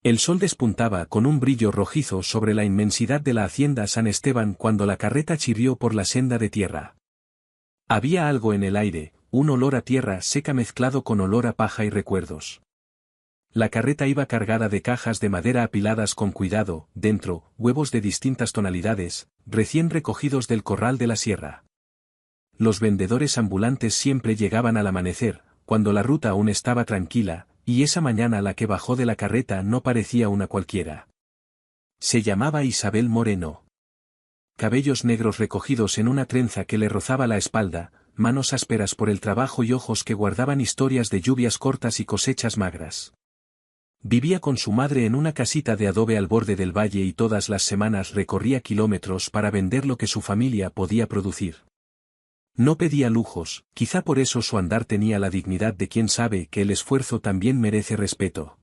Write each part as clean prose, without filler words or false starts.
El sol despuntaba con un brillo rojizo sobre la inmensidad de la hacienda San Esteban cuando la carreta chirrió por la senda de tierra. Había algo en el aire, un olor a tierra seca mezclado con olor a paja y recuerdos. La carreta iba cargada de cajas de madera apiladas con cuidado, dentro, huevos de distintas tonalidades, recién recogidos del corral de la sierra. Los vendedores ambulantes siempre llegaban al amanecer, cuando la ruta aún estaba tranquila, y esa mañana la que bajó de la carreta no parecía una cualquiera. Se llamaba Isabel Moreno. Cabellos negros recogidos en una trenza que le rozaba la espalda, manos ásperas por el trabajo y ojos que guardaban historias de lluvias cortas y cosechas magras. Vivía con su madre en una casita de adobe al borde del valle y todas las semanas recorría kilómetros para vender lo que su familia podía producir. No pedía lujos, quizá por eso su andar tenía la dignidad de quien sabe que el esfuerzo también merece respeto.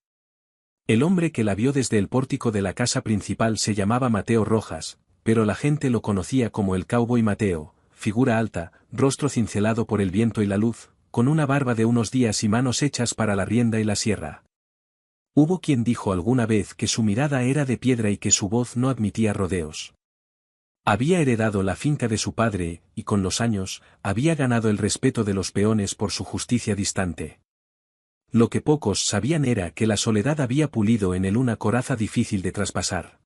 El hombre que la vio desde el pórtico de la casa principal se llamaba Mateo Rojas, pero la gente lo conocía como el Cowboy Mateo, figura alta, rostro cincelado por el viento y la luz, con una barba de unos días y manos hechas para la rienda y la sierra. Hubo quien dijo alguna vez que su mirada era de piedra y que su voz no admitía rodeos. Había heredado la finca de su padre, y con los años, había ganado el respeto de los peones por su justicia distante. Lo que pocos sabían era que la soledad había pulido en él una coraza difícil de traspasar.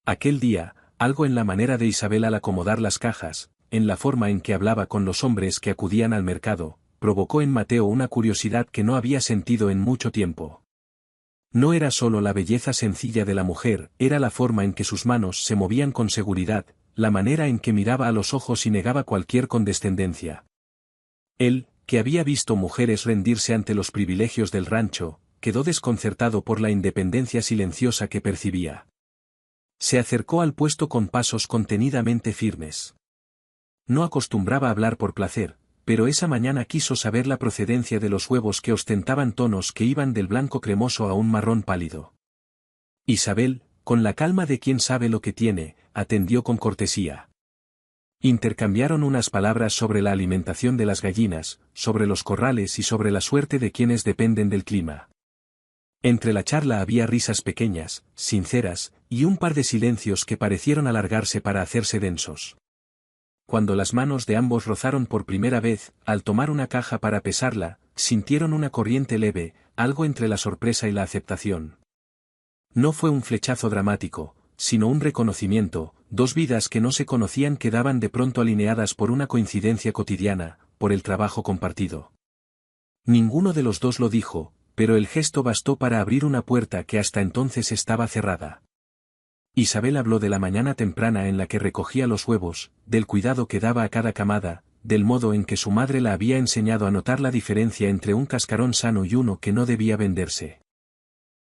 Aquel día, algo en la manera de Isabel al acomodar las cajas, en la forma en que hablaba con los hombres que acudían al mercado, provocó en Mateo una curiosidad que no había sentido en mucho tiempo. No era solo la belleza sencilla de la mujer, era la forma en que sus manos se movían con seguridad, la manera en que miraba a los ojos y negaba cualquier condescendencia. Él, que había visto mujeres rendirse ante los privilegios del rancho, quedó desconcertado por la independencia silenciosa que percibía. Se acercó al puesto con pasos contenidamente firmes. No acostumbraba a hablar por placer, pero esa mañana quiso saber la procedencia de los huevos que ostentaban tonos que iban del blanco cremoso a un marrón pálido. Isabel, con la calma de quien sabe lo que tiene, atendió con cortesía. Intercambiaron unas palabras sobre la alimentación de las gallinas, sobre los corrales y sobre la suerte de quienes dependen del clima. Entre la charla había risas pequeñas, sinceras, y un par de silencios que parecieron alargarse para hacerse densos. Cuando las manos de ambos rozaron por primera vez, al tomar una caja para pesarla, sintieron una corriente leve, algo entre la sorpresa y la aceptación. No fue un flechazo dramático, sino un reconocimiento, dos vidas que no se conocían quedaban de pronto alineadas por una coincidencia cotidiana, por el trabajo compartido. Ninguno de los dos lo dijo, pero el gesto bastó para abrir una puerta que hasta entonces estaba cerrada. Isabel habló de la mañana temprana en la que recogía los huevos, del cuidado que daba a cada camada, del modo en que su madre la había enseñado a notar la diferencia entre un cascarón sano y uno que no debía venderse.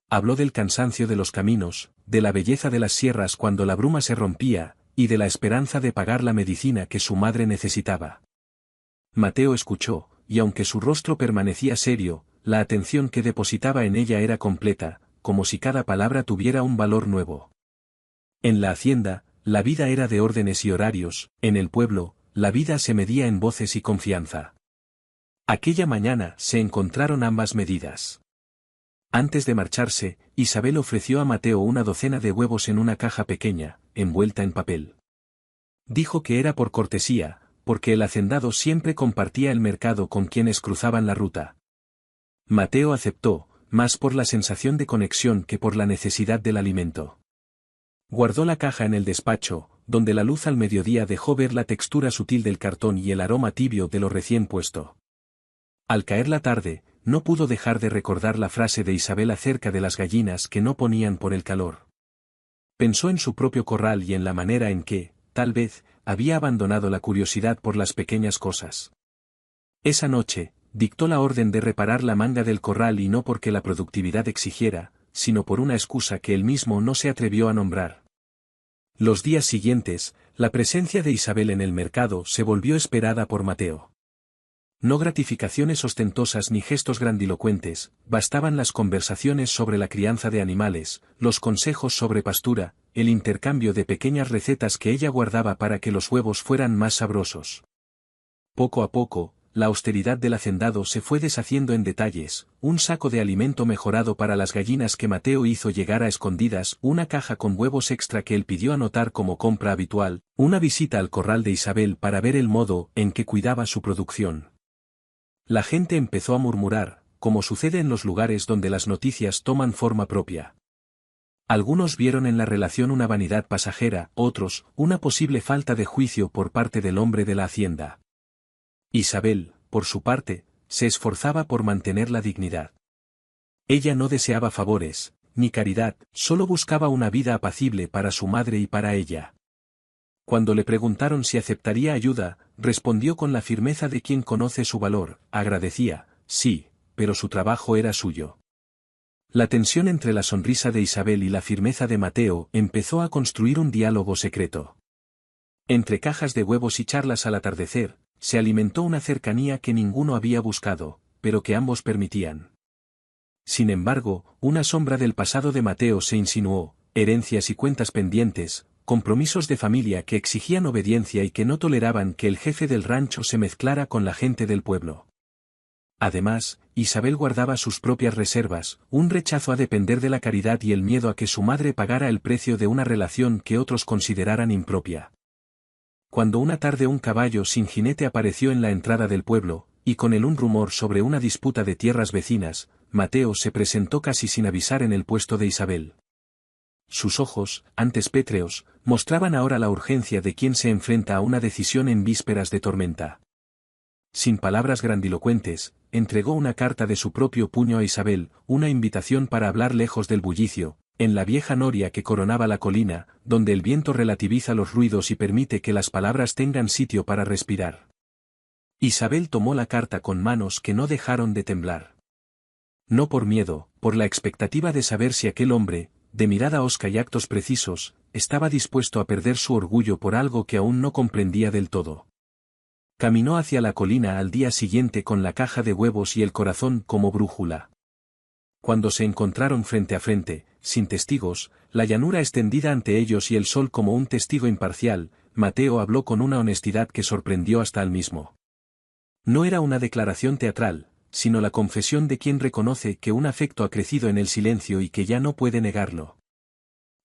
Habló del cansancio de los caminos, de la belleza de las sierras cuando la bruma se rompía, y de la esperanza de pagar la medicina que su madre necesitaba. Mateo escuchó, y aunque su rostro permanecía serio, la atención que depositaba en ella era completa, como si cada palabra tuviera un valor nuevo. En la hacienda, la vida era de órdenes y horarios, en el pueblo, la vida se medía en voces y confianza. Aquella mañana se encontraron ambas medidas. Antes de marcharse, Isabel ofreció a Mateo una docena de huevos en una caja pequeña, envuelta en papel. Dijo que era por cortesía, porque el hacendado siempre compartía el mercado con quienes cruzaban la ruta. Mateo aceptó, más por la sensación de conexión que por la necesidad del alimento. Guardó la caja en el despacho, donde la luz al mediodía dejó ver la textura sutil del cartón y el aroma tibio de lo recién puesto. Al caer la tarde, no pudo dejar de recordar la frase de Isabel acerca de las gallinas que no ponían por el calor. Pensó en su propio corral y en la manera en que, tal vez, había abandonado la curiosidad por las pequeñas cosas. Esa noche, dictó la orden de reparar la manga del corral y no porque la productividad exigiera, sino por una excusa que él mismo no se atrevió a nombrar. Los días siguientes, la presencia de Isabel en el mercado se volvió esperada por Mateo. No gratificaciones ostentosas ni gestos grandilocuentes, bastaban las conversaciones sobre la crianza de animales, los consejos sobre pastura, el intercambio de pequeñas recetas que ella guardaba para que los huevos fueran más sabrosos. Poco a poco, la austeridad del hacendado se fue deshaciendo en detalles, un saco de alimento mejorado para las gallinas que Mateo hizo llegar a escondidas, una caja con huevos extra que él pidió anotar como compra habitual, una visita al corral de Isabel para ver el modo en que cuidaba su producción. La gente empezó a murmurar, como sucede en los lugares donde las noticias toman forma propia. Algunos vieron en la relación una vanidad pasajera, otros, una posible falta de juicio por parte del hombre de la hacienda. Isabel, por su parte, se esforzaba por mantener la dignidad. Ella no deseaba favores, ni caridad, solo buscaba una vida apacible para su madre y para ella. Cuando le preguntaron si aceptaría ayuda, respondió con la firmeza de quien conoce su valor, agradecía, sí, pero su trabajo era suyo. La tensión entre la sonrisa de Isabel y la firmeza de Mateo empezó a construir un diálogo secreto. Entre cajas de huevos y charlas al atardecer, se alimentó una cercanía que ninguno había buscado, pero que ambos permitían. Sin embargo, una sombra del pasado de Mateo se insinuó, herencias y cuentas pendientes, compromisos de familia que exigían obediencia y que no toleraban que el jefe del rancho se mezclara con la gente del pueblo. Además, Isabel guardaba sus propias reservas, un rechazo a depender de la caridad y el miedo a que su madre pagara el precio de una relación que otros consideraran impropia. Cuando una tarde un caballo sin jinete apareció en la entrada del pueblo, y con él un rumor sobre una disputa de tierras vecinas, Mateo se presentó casi sin avisar en el puesto de Isabel. Sus ojos, antes pétreos, mostraban ahora la urgencia de quien se enfrenta a una decisión en vísperas de tormenta. Sin palabras grandilocuentes, entregó una carta de su propio puño a Isabel, una invitación para hablar lejos del bullicio, en la vieja noria que coronaba la colina, donde el viento relativiza los ruidos y permite que las palabras tengan sitio para respirar. Isabel tomó la carta con manos que no dejaron de temblar. No por miedo, por la expectativa de saber si aquel hombre, de mirada hosca y actos precisos, estaba dispuesto a perder su orgullo por algo que aún no comprendía del todo. Caminó hacia la colina al día siguiente con la caja de huevos y el corazón como brújula. Cuando se encontraron frente a frente, sin testigos, la llanura extendida ante ellos y el sol como un testigo imparcial, Mateo habló con una honestidad que sorprendió hasta él mismo. No era una declaración teatral, sino la confesión de quien reconoce que un afecto ha crecido en el silencio y que ya no puede negarlo.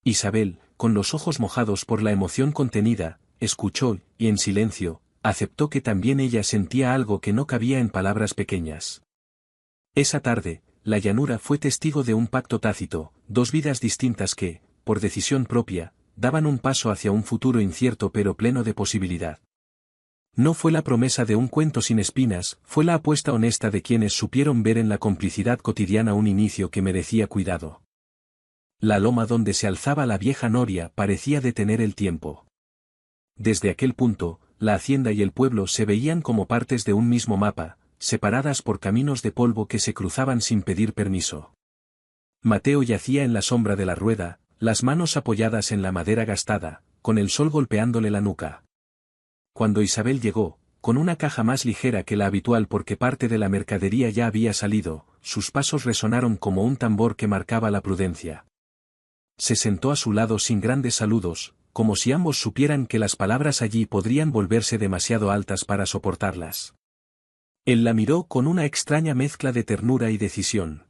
Isabel, con los ojos mojados por la emoción contenida, escuchó, y en silencio, aceptó que también ella sentía algo que no cabía en palabras pequeñas. Esa tarde, la llanura fue testigo de un pacto tácito, dos vidas distintas que, por decisión propia, daban un paso hacia un futuro incierto pero pleno de posibilidad. No fue la promesa de un cuento sin espinas, fue la apuesta honesta de quienes supieron ver en la complicidad cotidiana un inicio que merecía cuidado. La loma donde se alzaba la vieja noria parecía detener el tiempo. Desde aquel punto, la hacienda y el pueblo se veían como partes de un mismo mapa, separadas por caminos de polvo que se cruzaban sin pedir permiso. Mateo yacía en la sombra de la rueda, las manos apoyadas en la madera gastada, con el sol golpeándole la nuca. Cuando Isabel llegó, con una caja más ligera que la habitual porque parte de la mercadería ya había salido, sus pasos resonaron como un tambor que marcaba la prudencia. Se sentó a su lado sin grandes saludos, como si ambos supieran que las palabras allí podrían volverse demasiado altas para soportarlas. Él la miró con una extraña mezcla de ternura y decisión.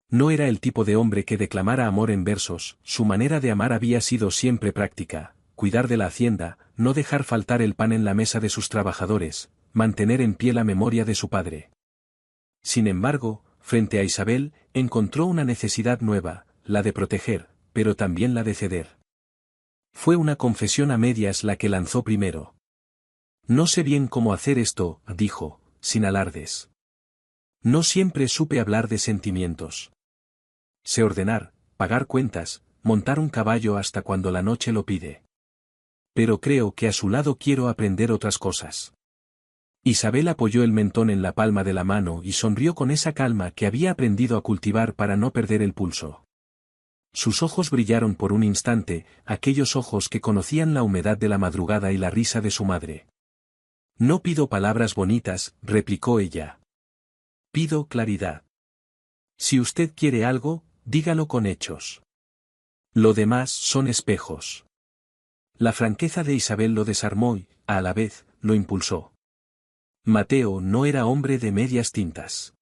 No era el tipo de hombre que declamara amor en versos, su manera de amar había sido siempre práctica, cuidar de la hacienda, no dejar faltar el pan en la mesa de sus trabajadores, mantener en pie la memoria de su padre. Sin embargo, frente a Isabel, encontró una necesidad nueva, la de proteger, pero también la de ceder. Fue una confesión a medias la que lanzó primero. No sé bien cómo hacer esto, dijo, sin alardes. No siempre supe hablar de sentimientos. Sé ordenar, pagar cuentas, montar un caballo hasta cuando la noche lo pide. Pero creo que a su lado quiero aprender otras cosas. Isabel apoyó el mentón en la palma de la mano y sonrió con esa calma que había aprendido a cultivar para no perder el pulso. Sus ojos brillaron por un instante, aquellos ojos que conocían la humedad de la madrugada y la risa de su madre. No pido palabras bonitas, replicó ella. Pido claridad. Si usted quiere algo, dígalo con hechos. Lo demás son espejos. La franqueza de Isabel lo desarmó y, a la vez, lo impulsó. Mateo no era hombre de medias tintas.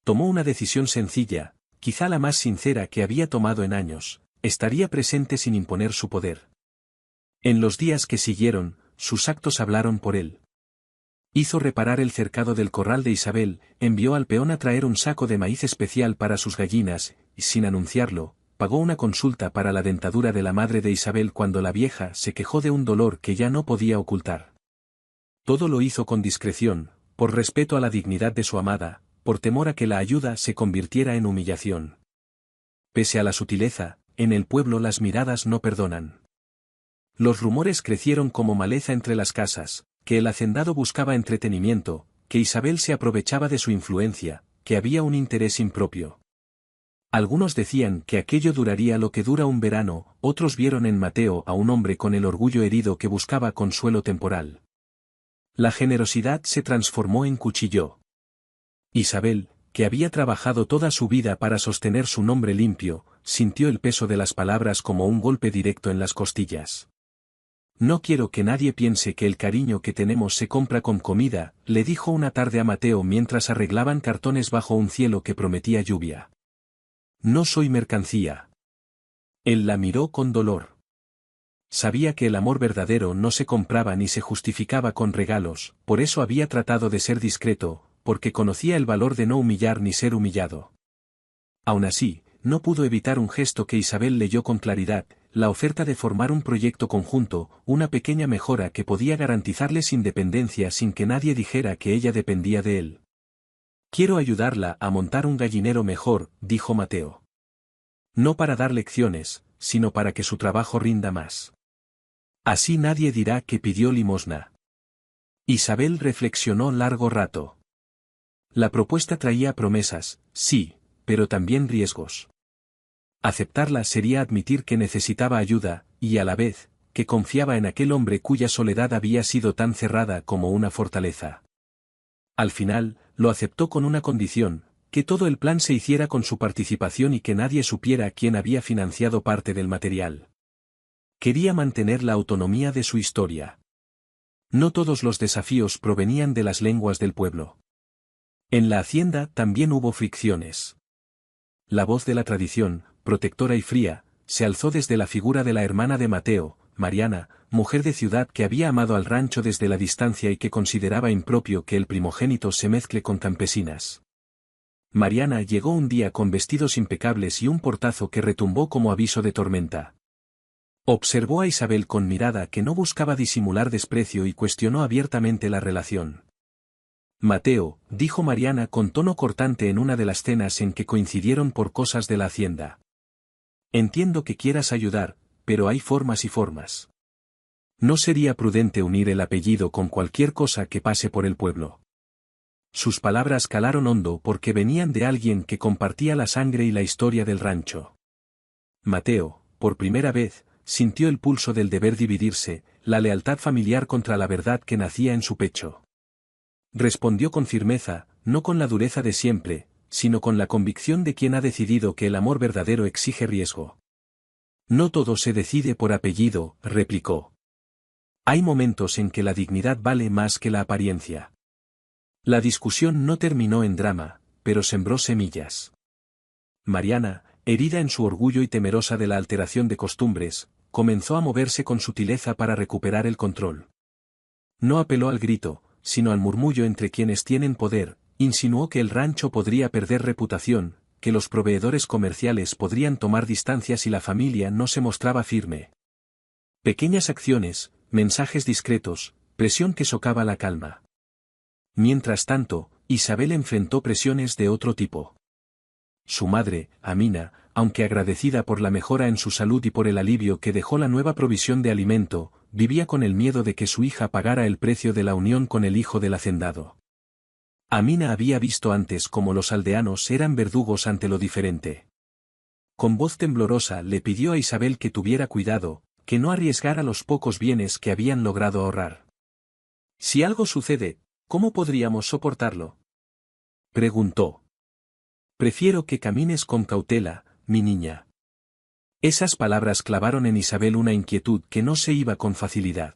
Tomó una decisión sencilla, quizá la más sincera que había tomado en años: estaría presente sin imponer su poder. En los días que siguieron, sus actos hablaron por él. Hizo reparar el cercado del corral de Isabel, envió al peón a traer un saco de maíz especial para sus gallinas, y sin anunciarlo, pagó una consulta para la dentadura de la madre de Isabel cuando la vieja se quejó de un dolor que ya no podía ocultar. Todo lo hizo con discreción, por respeto a la dignidad de su amada, por temor a que la ayuda se convirtiera en humillación. Pese a la sutileza, en el pueblo las miradas no perdonan. Los rumores crecieron como maleza entre las casas, que el hacendado buscaba entretenimiento, que Isabel se aprovechaba de su influencia, que había un interés impropio. Algunos decían que aquello duraría lo que dura un verano, otros vieron en Mateo a un hombre con el orgullo herido que buscaba consuelo temporal. La generosidad se transformó en cuchillo. Isabel, que había trabajado toda su vida para sostener su nombre limpio, sintió el peso de las palabras como un golpe directo en las costillas. «No quiero que nadie piense que el cariño que tenemos se compra con comida», le dijo una tarde a Mateo mientras arreglaban cartones bajo un cielo que prometía lluvia. «No soy mercancía». Él la miró con dolor. Sabía que el amor verdadero no se compraba ni se justificaba con regalos, por eso había tratado de ser discreto, porque conocía el valor de no humillar ni ser humillado. Aún así, no pudo evitar un gesto que Isabel leyó con claridad: la oferta de formar un proyecto conjunto, una pequeña mejora que podía garantizarles independencia sin que nadie dijera que ella dependía de él. «Quiero ayudarla a montar un gallinero mejor», dijo Mateo. «No para dar lecciones, sino para que su trabajo rinda más. Así nadie dirá que pidió limosna». Isabel reflexionó largo rato. La propuesta traía promesas, sí, pero también riesgos. Aceptarla sería admitir que necesitaba ayuda, y a la vez, que confiaba en aquel hombre cuya soledad había sido tan cerrada como una fortaleza. Al final, lo aceptó con una condición: que todo el plan se hiciera con su participación y que nadie supiera quién había financiado parte del material. Quería mantener la autonomía de su historia. No todos los desafíos provenían de las lenguas del pueblo. En la hacienda también hubo fricciones. La voz de la tradición, protectora y fría, se alzó desde la figura de la hermana de Mateo, Mariana, mujer de ciudad que había amado al rancho desde la distancia y que consideraba impropio que el primogénito se mezcle con campesinas. Mariana llegó un día con vestidos impecables y un portazo que retumbó como aviso de tormenta. Observó a Isabel con mirada que no buscaba disimular desprecio y cuestionó abiertamente la relación. «Mateo», dijo Mariana con tono cortante en una de las cenas en que coincidieron por cosas de la hacienda. «Entiendo que quieras ayudar, pero hay formas y formas. No sería prudente unir el apellido con cualquier cosa que pase por el pueblo». Sus palabras calaron hondo porque venían de alguien que compartía la sangre y la historia del rancho. Mateo, por primera vez, sintió el pulso del deber dividirse, la lealtad familiar contra la verdad que nacía en su pecho. Respondió con firmeza, no con la dureza de siempre, sino con la convicción de quien ha decidido que el amor verdadero exige riesgo. «No todo se decide por apellido», replicó. «Hay momentos en que la dignidad vale más que la apariencia». La discusión no terminó en drama, pero sembró semillas. Mariana, herida en su orgullo y temerosa de la alteración de costumbres, comenzó a moverse con sutileza para recuperar el control. No apeló al grito, sino al murmullo entre quienes tienen poder. Insinuó que el rancho podría perder reputación, que los proveedores comerciales podrían tomar distancia si la familia no se mostraba firme. Pequeñas acciones, mensajes discretos, presión que socava la calma. Mientras tanto, Isabel enfrentó presiones de otro tipo. Su madre, Amina, aunque agradecida por la mejora en su salud y por el alivio que dejó la nueva provisión de alimento, vivía con el miedo de que su hija pagara el precio de la unión con el hijo del hacendado. Amina había visto antes cómo los aldeanos eran verdugos ante lo diferente. Con voz temblorosa le pidió a Isabel que tuviera cuidado, que no arriesgara los pocos bienes que habían logrado ahorrar. «Si algo sucede, ¿cómo podríamos soportarlo?», preguntó. «Prefiero que camines con cautela, mi niña». Esas palabras clavaron en Isabel una inquietud que no se iba con facilidad.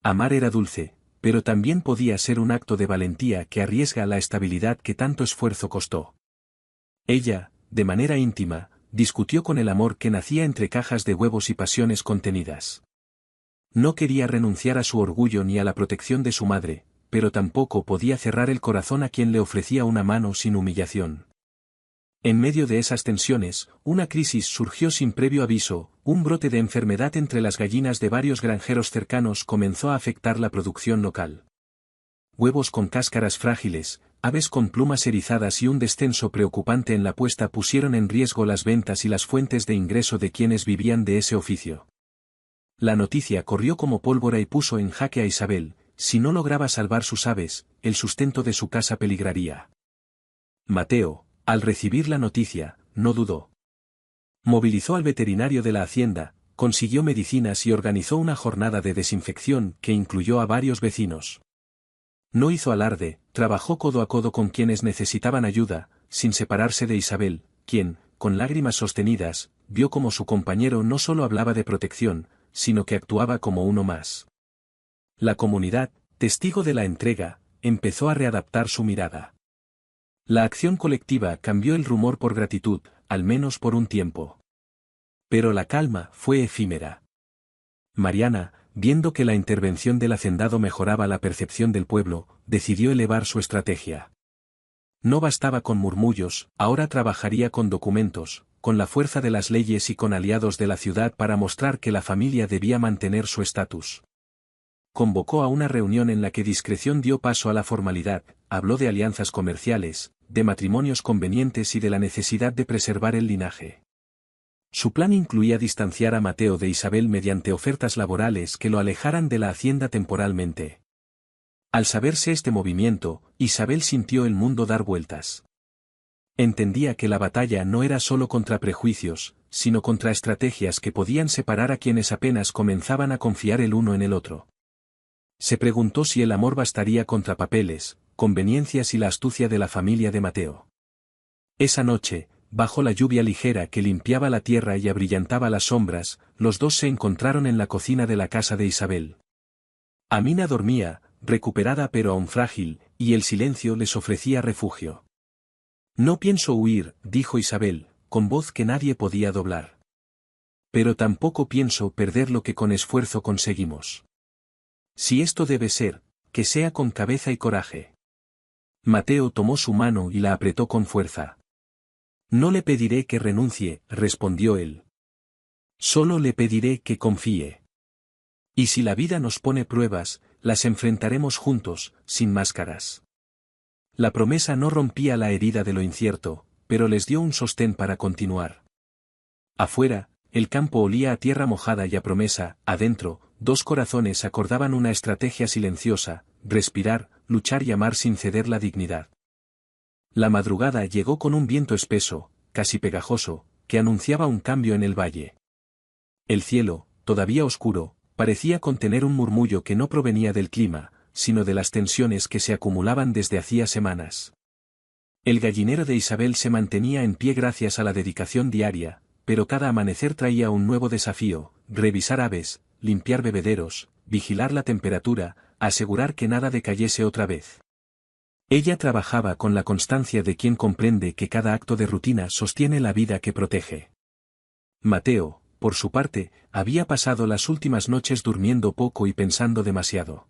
Amar era dulce, pero también podía ser un acto de valentía que arriesga la estabilidad que tanto esfuerzo costó. Ella, de manera íntima, discutió con el amor que nacía entre cajas de huevos y pasiones contenidas. No quería renunciar a su orgullo ni a la protección de su madre, pero tampoco podía cerrar el corazón a quien le ofrecía una mano sin humillación. En medio de esas tensiones, una crisis surgió sin previo aviso, un brote de enfermedad entre las gallinas de varios granjeros cercanos comenzó a afectar la producción local. Huevos con cáscaras frágiles, aves con plumas erizadas y un descenso preocupante en la puesta pusieron en riesgo las ventas y las fuentes de ingreso de quienes vivían de ese oficio. La noticia corrió como pólvora y puso en jaque a Isabel: si no lograba salvar sus aves, el sustento de su casa peligraría. Mateo, al recibir la noticia, no dudó. Movilizó al veterinario de la hacienda, consiguió medicinas y organizó una jornada de desinfección que incluyó a varios vecinos. No hizo alarde, trabajó codo a codo con quienes necesitaban ayuda, sin separarse de Isabel, quien, con lágrimas sostenidas, vio como su compañero no solo hablaba de protección, sino que actuaba como uno más. La comunidad, testigo de la entrega, empezó a readaptar su mirada. La acción colectiva cambió el rumor por gratitud, al menos por un tiempo. Pero la calma fue efímera. Mariana, viendo que la intervención del hacendado mejoraba la percepción del pueblo, decidió elevar su estrategia. No bastaba con murmullos, ahora trabajaría con documentos, con la fuerza de las leyes y con aliados de la ciudad para mostrar que la familia debía mantener su estatus. Convocó a una reunión en la que discreción dio paso a la formalidad, habló de alianzas comerciales, de matrimonios convenientes y de la necesidad de preservar el linaje. Su plan incluía distanciar a Mateo de Isabel mediante ofertas laborales que lo alejaran de la hacienda temporalmente. Al saberse este movimiento, Isabel sintió el mundo dar vueltas. Entendía que la batalla no era solo contra prejuicios, sino contra estrategias que podían separar a quienes apenas comenzaban a confiar el uno en el otro. Se preguntó si el amor bastaría contra papeles, conveniencias y la astucia de la familia de Mateo. Esa noche, bajo la lluvia ligera que limpiaba la tierra y abrillantaba las sombras, los dos se encontraron en la cocina de la casa de Isabel. Amina dormía, recuperada pero aún frágil, y el silencio les ofrecía refugio. No pienso huir, dijo Isabel, con voz que nadie podía doblar. Pero tampoco pienso perder lo que con esfuerzo conseguimos. Si esto debe ser, que sea con cabeza y coraje. Mateo tomó su mano y la apretó con fuerza. No le pediré que renuncie, respondió él. Solo le pediré que confíe. Y si la vida nos pone pruebas, las enfrentaremos juntos, sin máscaras. La promesa no rompía la herida de lo incierto, pero les dio un sostén para continuar. Afuera, el campo olía a tierra mojada y a promesa; adentro, dos corazones acordaban una estrategia silenciosa: respirar, luchar y amar sin ceder la dignidad. La madrugada llegó con un viento espeso, casi pegajoso, que anunciaba un cambio en el valle. El cielo, todavía oscuro, parecía contener un murmullo que no provenía del clima, sino de las tensiones que se acumulaban desde hacía semanas. El gallinero de Isabel se mantenía en pie gracias a la dedicación diaria, pero cada amanecer traía un nuevo desafío: revisar aves, limpiar bebederos, vigilar la temperatura, asegurar que nada decayese otra vez. Ella trabajaba con la constancia de quien comprende que cada acto de rutina sostiene la vida que protege. Mateo, por su parte, había pasado las últimas noches durmiendo poco y pensando demasiado.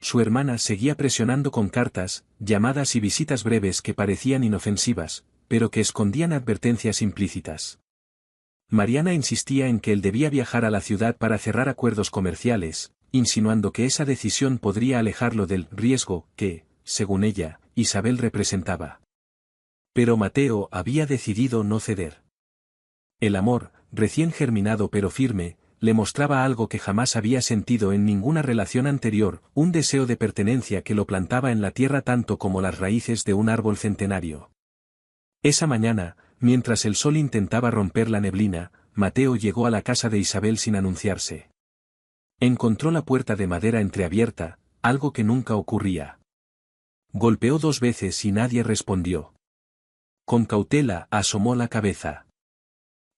Su hermana seguía presionando con cartas, llamadas y visitas breves que parecían inofensivas, pero que escondían advertencias implícitas. Mariana insistía en que él debía viajar a la ciudad para cerrar acuerdos comerciales, insinuando que esa decisión podría alejarlo del riesgo que, según ella, Isabel representaba. Pero Mateo había decidido no ceder. El amor, recién germinado pero firme, le mostraba algo que jamás había sentido en ninguna relación anterior: un deseo de pertenencia que lo plantaba en la tierra tanto como las raíces de un árbol centenario. Esa mañana, mientras el sol intentaba romper la neblina, Mateo llegó a la casa de Isabel sin anunciarse. Encontró la puerta de madera entreabierta, algo que nunca ocurría. Golpeó 2 veces y nadie respondió. Con cautela asomó la cabeza.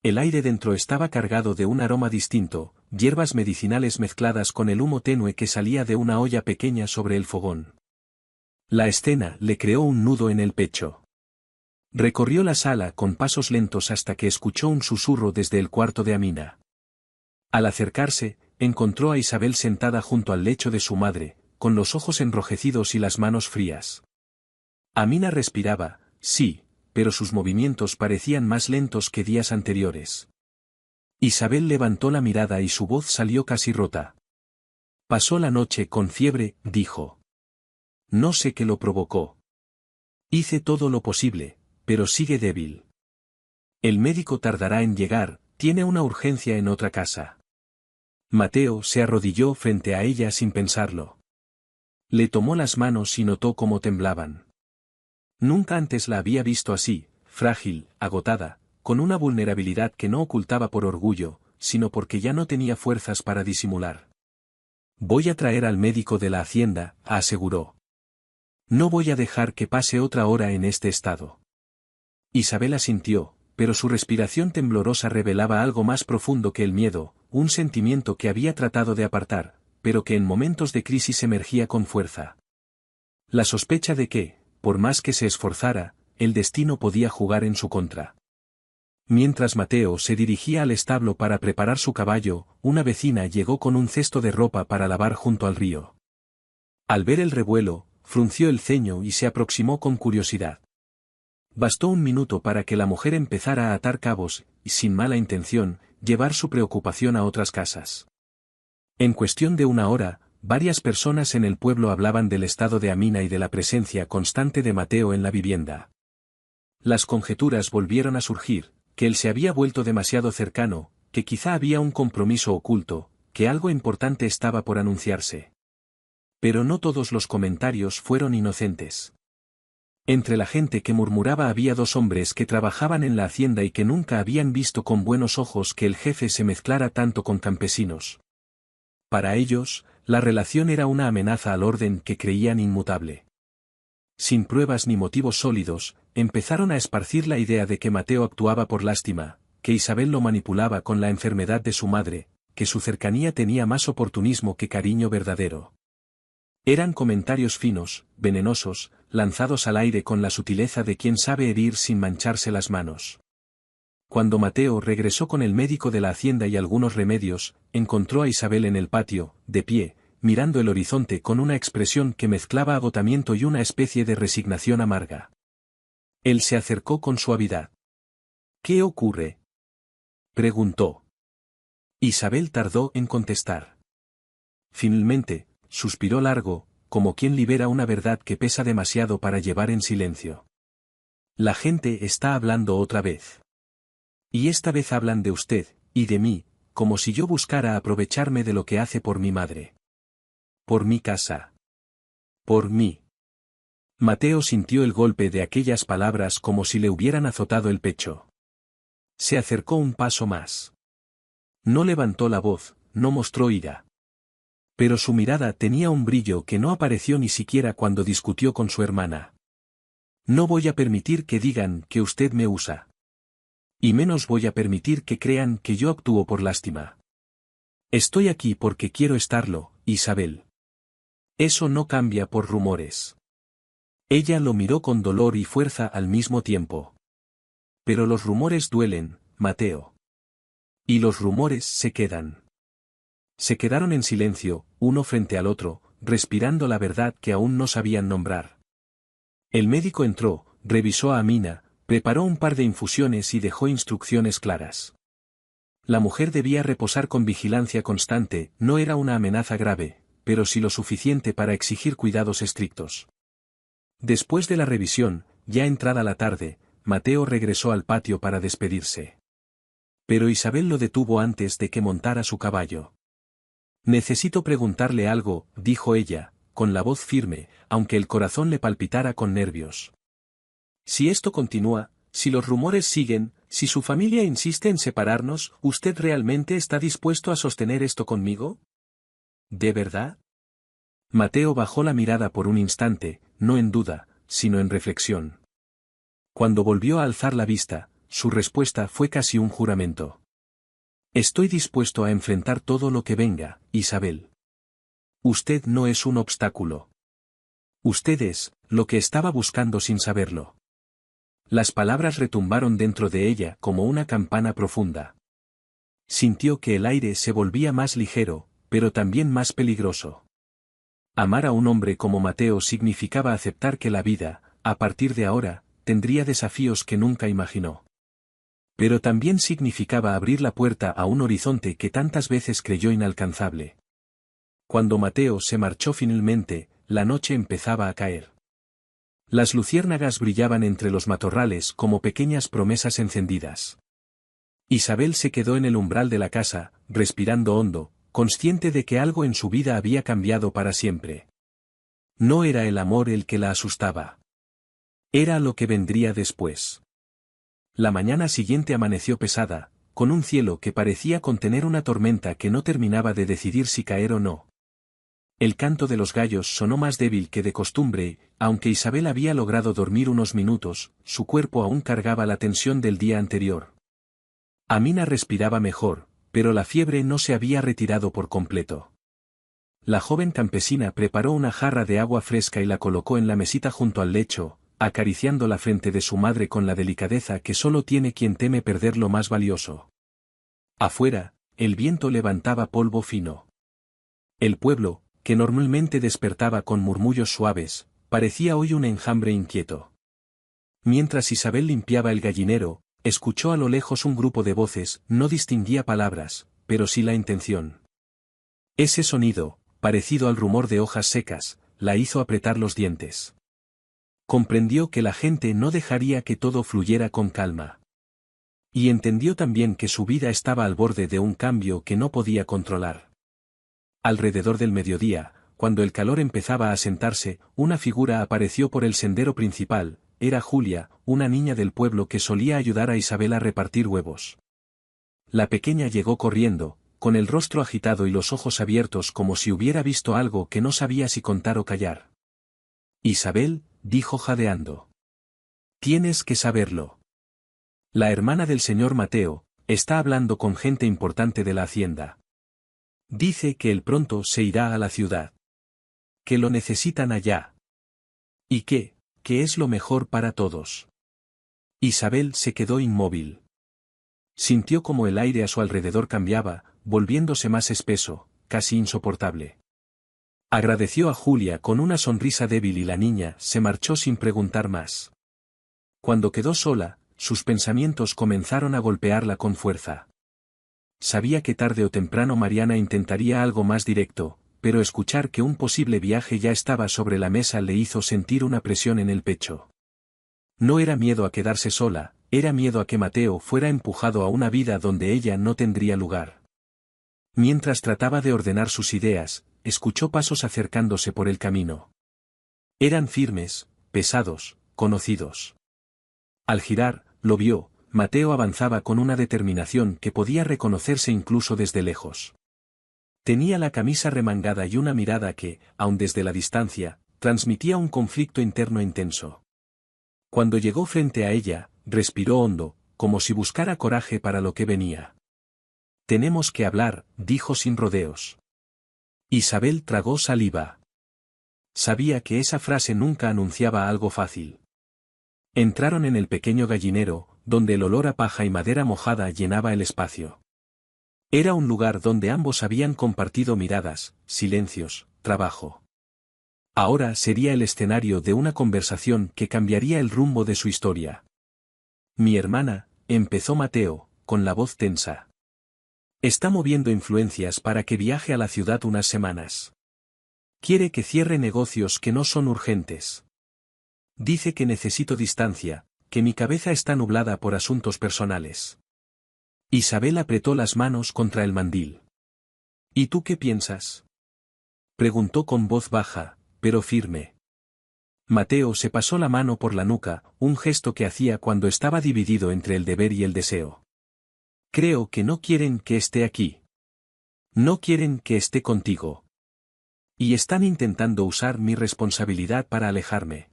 El aire dentro estaba cargado de un aroma distinto, hierbas medicinales mezcladas con el humo tenue que salía de una olla pequeña sobre el fogón. La escena le creó un nudo en el pecho. Recorrió la sala con pasos lentos hasta que escuchó un susurro desde el cuarto de Amina. Al acercarse, encontró a Isabel sentada junto al lecho de su madre, con los ojos enrojecidos y las manos frías. Amina respiraba, sí, pero sus movimientos parecían más lentos que días anteriores. Isabel levantó la mirada y su voz salió casi rota. Pasó la noche con fiebre, dijo. No sé qué lo provocó. Hice todo lo posible, pero sigue débil. El médico tardará en llegar, tiene una urgencia en otra casa. Mateo se arrodilló frente a ella sin pensarlo. Le tomó las manos y notó cómo temblaban. Nunca antes la había visto así, frágil, agotada, con una vulnerabilidad que no ocultaba por orgullo, sino porque ya no tenía fuerzas para disimular. Voy a traer al médico de la hacienda, aseguró. No voy a dejar que pase otra hora en este estado. Isabel asintió, pero su respiración temblorosa revelaba algo más profundo que el miedo, un sentimiento que había tratado de apartar, pero que en momentos de crisis emergía con fuerza. La sospecha de que, por más que se esforzara, el destino podía jugar en su contra. Mientras Mateo se dirigía al establo para preparar su caballo, una vecina llegó con un cesto de ropa para lavar junto al río. Al ver el revuelo, frunció el ceño y se aproximó con curiosidad. Bastó un minuto para que la mujer empezara a atar cabos, y sin mala intención, llevar su preocupación a otras casas. En cuestión de una hora, varias personas en el pueblo hablaban del estado de Amina y de la presencia constante de Mateo en la vivienda. Las conjeturas volvieron a surgir, que él se había vuelto demasiado cercano, que quizá había un compromiso oculto, que algo importante estaba por anunciarse. Pero no todos los comentarios fueron inocentes. Entre la gente que murmuraba había dos hombres que trabajaban en la hacienda y que nunca habían visto con buenos ojos que el jefe se mezclara tanto con campesinos. Para ellos, la relación era una amenaza al orden que creían inmutable. Sin pruebas ni motivos sólidos, empezaron a esparcir la idea de que Mateo actuaba por lástima, que Isabel lo manipulaba con la enfermedad de su madre, que su cercanía tenía más oportunismo que cariño verdadero. Eran comentarios finos, venenosos, lanzados al aire con la sutileza de quien sabe herir sin mancharse las manos. Cuando Mateo regresó con el médico de la hacienda y algunos remedios, encontró a Isabel en el patio, de pie, mirando el horizonte con una expresión que mezclaba agotamiento y una especie de resignación amarga. Él se acercó con suavidad. ¿Qué ocurre?, preguntó. Isabel tardó en contestar. Finalmente, suspiró largo, como quien libera una verdad que pesa demasiado para llevar en silencio. La gente está hablando otra vez. Y esta vez hablan de usted, y de mí, como si yo buscara aprovecharme de lo que hace por mi madre. Por mi casa. Por mí. Mateo sintió el golpe de aquellas palabras como si le hubieran azotado el pecho. Se acercó un paso más. No levantó la voz, no mostró ira. Pero su mirada tenía un brillo que no apareció ni siquiera cuando discutió con su hermana. No voy a permitir que digan que usted me usa. Y menos voy a permitir que crean que yo actúo por lástima. Estoy aquí porque quiero estarlo, Isabel. Eso no cambia por rumores. Ella lo miró con dolor y fuerza al mismo tiempo. Pero los rumores duelen, Mateo. Y los rumores se quedan. Se quedaron en silencio, uno frente al otro, respirando la verdad que aún no sabían nombrar. El médico entró, revisó a Amina, preparó un par de infusiones y dejó instrucciones claras. La mujer debía reposar con vigilancia constante, no era una amenaza grave, pero sí lo suficiente para exigir cuidados estrictos. Después de la revisión, ya entrada la tarde, Mateo regresó al patio para despedirse. Pero Isabel lo detuvo antes de que montara su caballo. Necesito preguntarle algo, dijo ella, con la voz firme, aunque el corazón le palpitara con nervios. Si esto continúa, si los rumores siguen, si su familia insiste en separarnos, ¿usted realmente está dispuesto a sostener esto conmigo? ¿De verdad? Mateo bajó la mirada por un instante, no en duda, sino en reflexión. Cuando volvió a alzar la vista, su respuesta fue casi un juramento. Estoy dispuesto a enfrentar todo lo que venga, Isabel. Usted no es un obstáculo. Usted es, lo que estaba buscando sin saberlo. Las palabras retumbaron dentro de ella como una campana profunda. Sintió que el aire se volvía más ligero, pero también más peligroso. Amar a un hombre como Mateo significaba aceptar que la vida, a partir de ahora, tendría desafíos que nunca imaginó. Pero también significaba abrir la puerta a un horizonte que tantas veces creyó inalcanzable. Cuando Mateo se marchó finalmente, la noche empezaba a caer. Las luciérnagas brillaban entre los matorrales como pequeñas promesas encendidas. Isabel se quedó en el umbral de la casa, respirando hondo, consciente de que algo en su vida había cambiado para siempre. No era el amor el que la asustaba. Era lo que vendría después. La mañana siguiente amaneció pesada, con un cielo que parecía contener una tormenta que no terminaba de decidir si caer o no. El canto de los gallos sonó más débil que de costumbre, aunque Isabel había logrado dormir unos minutos, su cuerpo aún cargaba la tensión del día anterior. Amina respiraba mejor, pero la fiebre no se había retirado por completo. La joven campesina preparó una jarra de agua fresca y la colocó en la mesita junto al lecho, acariciando la frente de su madre con la delicadeza que solo tiene quien teme perder lo más valioso. Afuera, el viento levantaba polvo fino. El pueblo, que normalmente despertaba con murmullos suaves, parecía hoy un enjambre inquieto. Mientras Isabel limpiaba el gallinero, escuchó a lo lejos un grupo de voces, no distinguía palabras, pero sí la intención. Ese sonido, parecido al rumor de hojas secas, la hizo apretar los dientes. Comprendió que la gente no dejaría que todo fluyera con calma. Y entendió también que su vida estaba al borde de un cambio que no podía controlar. Alrededor del mediodía, cuando el calor empezaba a sentarse, una figura apareció por el sendero principal. Era Julia, una niña del pueblo que solía ayudar a Isabel a repartir huevos. La pequeña llegó corriendo, con el rostro agitado y los ojos abiertos como si hubiera visto algo que no sabía si contar o callar. Isabel, dijo jadeando. Tienes que saberlo. La hermana del señor Mateo, está hablando con gente importante de la hacienda. Dice que él pronto se irá a la ciudad. Que lo necesitan allá. Y que es lo mejor para todos. Isabel se quedó inmóvil. Sintió como el aire a su alrededor cambiaba, volviéndose más espeso, casi insoportable. Agradeció a Julia con una sonrisa débil y la niña se marchó sin preguntar más. Cuando quedó sola, sus pensamientos comenzaron a golpearla con fuerza. Sabía que tarde o temprano Mariana intentaría algo más directo, pero escuchar que un posible viaje ya estaba sobre la mesa le hizo sentir una presión en el pecho. No era miedo a quedarse sola, era miedo a que Mateo fuera empujado a una vida donde ella no tendría lugar. Mientras trataba de ordenar sus ideas, escuchó pasos acercándose por el camino. Eran firmes, pesados, conocidos. Al girar, lo vio. Mateo avanzaba con una determinación que podía reconocerse incluso desde lejos. Tenía la camisa remangada y una mirada que, aun desde la distancia, transmitía un conflicto interno intenso. Cuando llegó frente a ella, respiró hondo, como si buscara coraje para lo que venía. Tenemos que hablar, dijo sin rodeos. Isabel tragó saliva. Sabía que esa frase nunca anunciaba algo fácil. Entraron en el pequeño gallinero, donde el olor a paja y madera mojada llenaba el espacio. Era un lugar donde ambos habían compartido miradas, silencios, trabajo. Ahora sería el escenario de una conversación que cambiaría el rumbo de su historia. Mi hermana, empezó Mateo, con la voz tensa. Está moviendo influencias para que viaje a la ciudad unas semanas. Quiere que cierre negocios que no son urgentes. Dice que necesito distancia, que mi cabeza está nublada por asuntos personales. Isabel apretó las manos contra el mandil. ¿Y tú qué piensas? Preguntó con voz baja, pero firme. Mateo se pasó la mano por la nuca, un gesto que hacía cuando estaba dividido entre el deber y el deseo. Creo que no quieren que esté aquí. No quieren que esté contigo. Y están intentando usar mi responsabilidad para alejarme.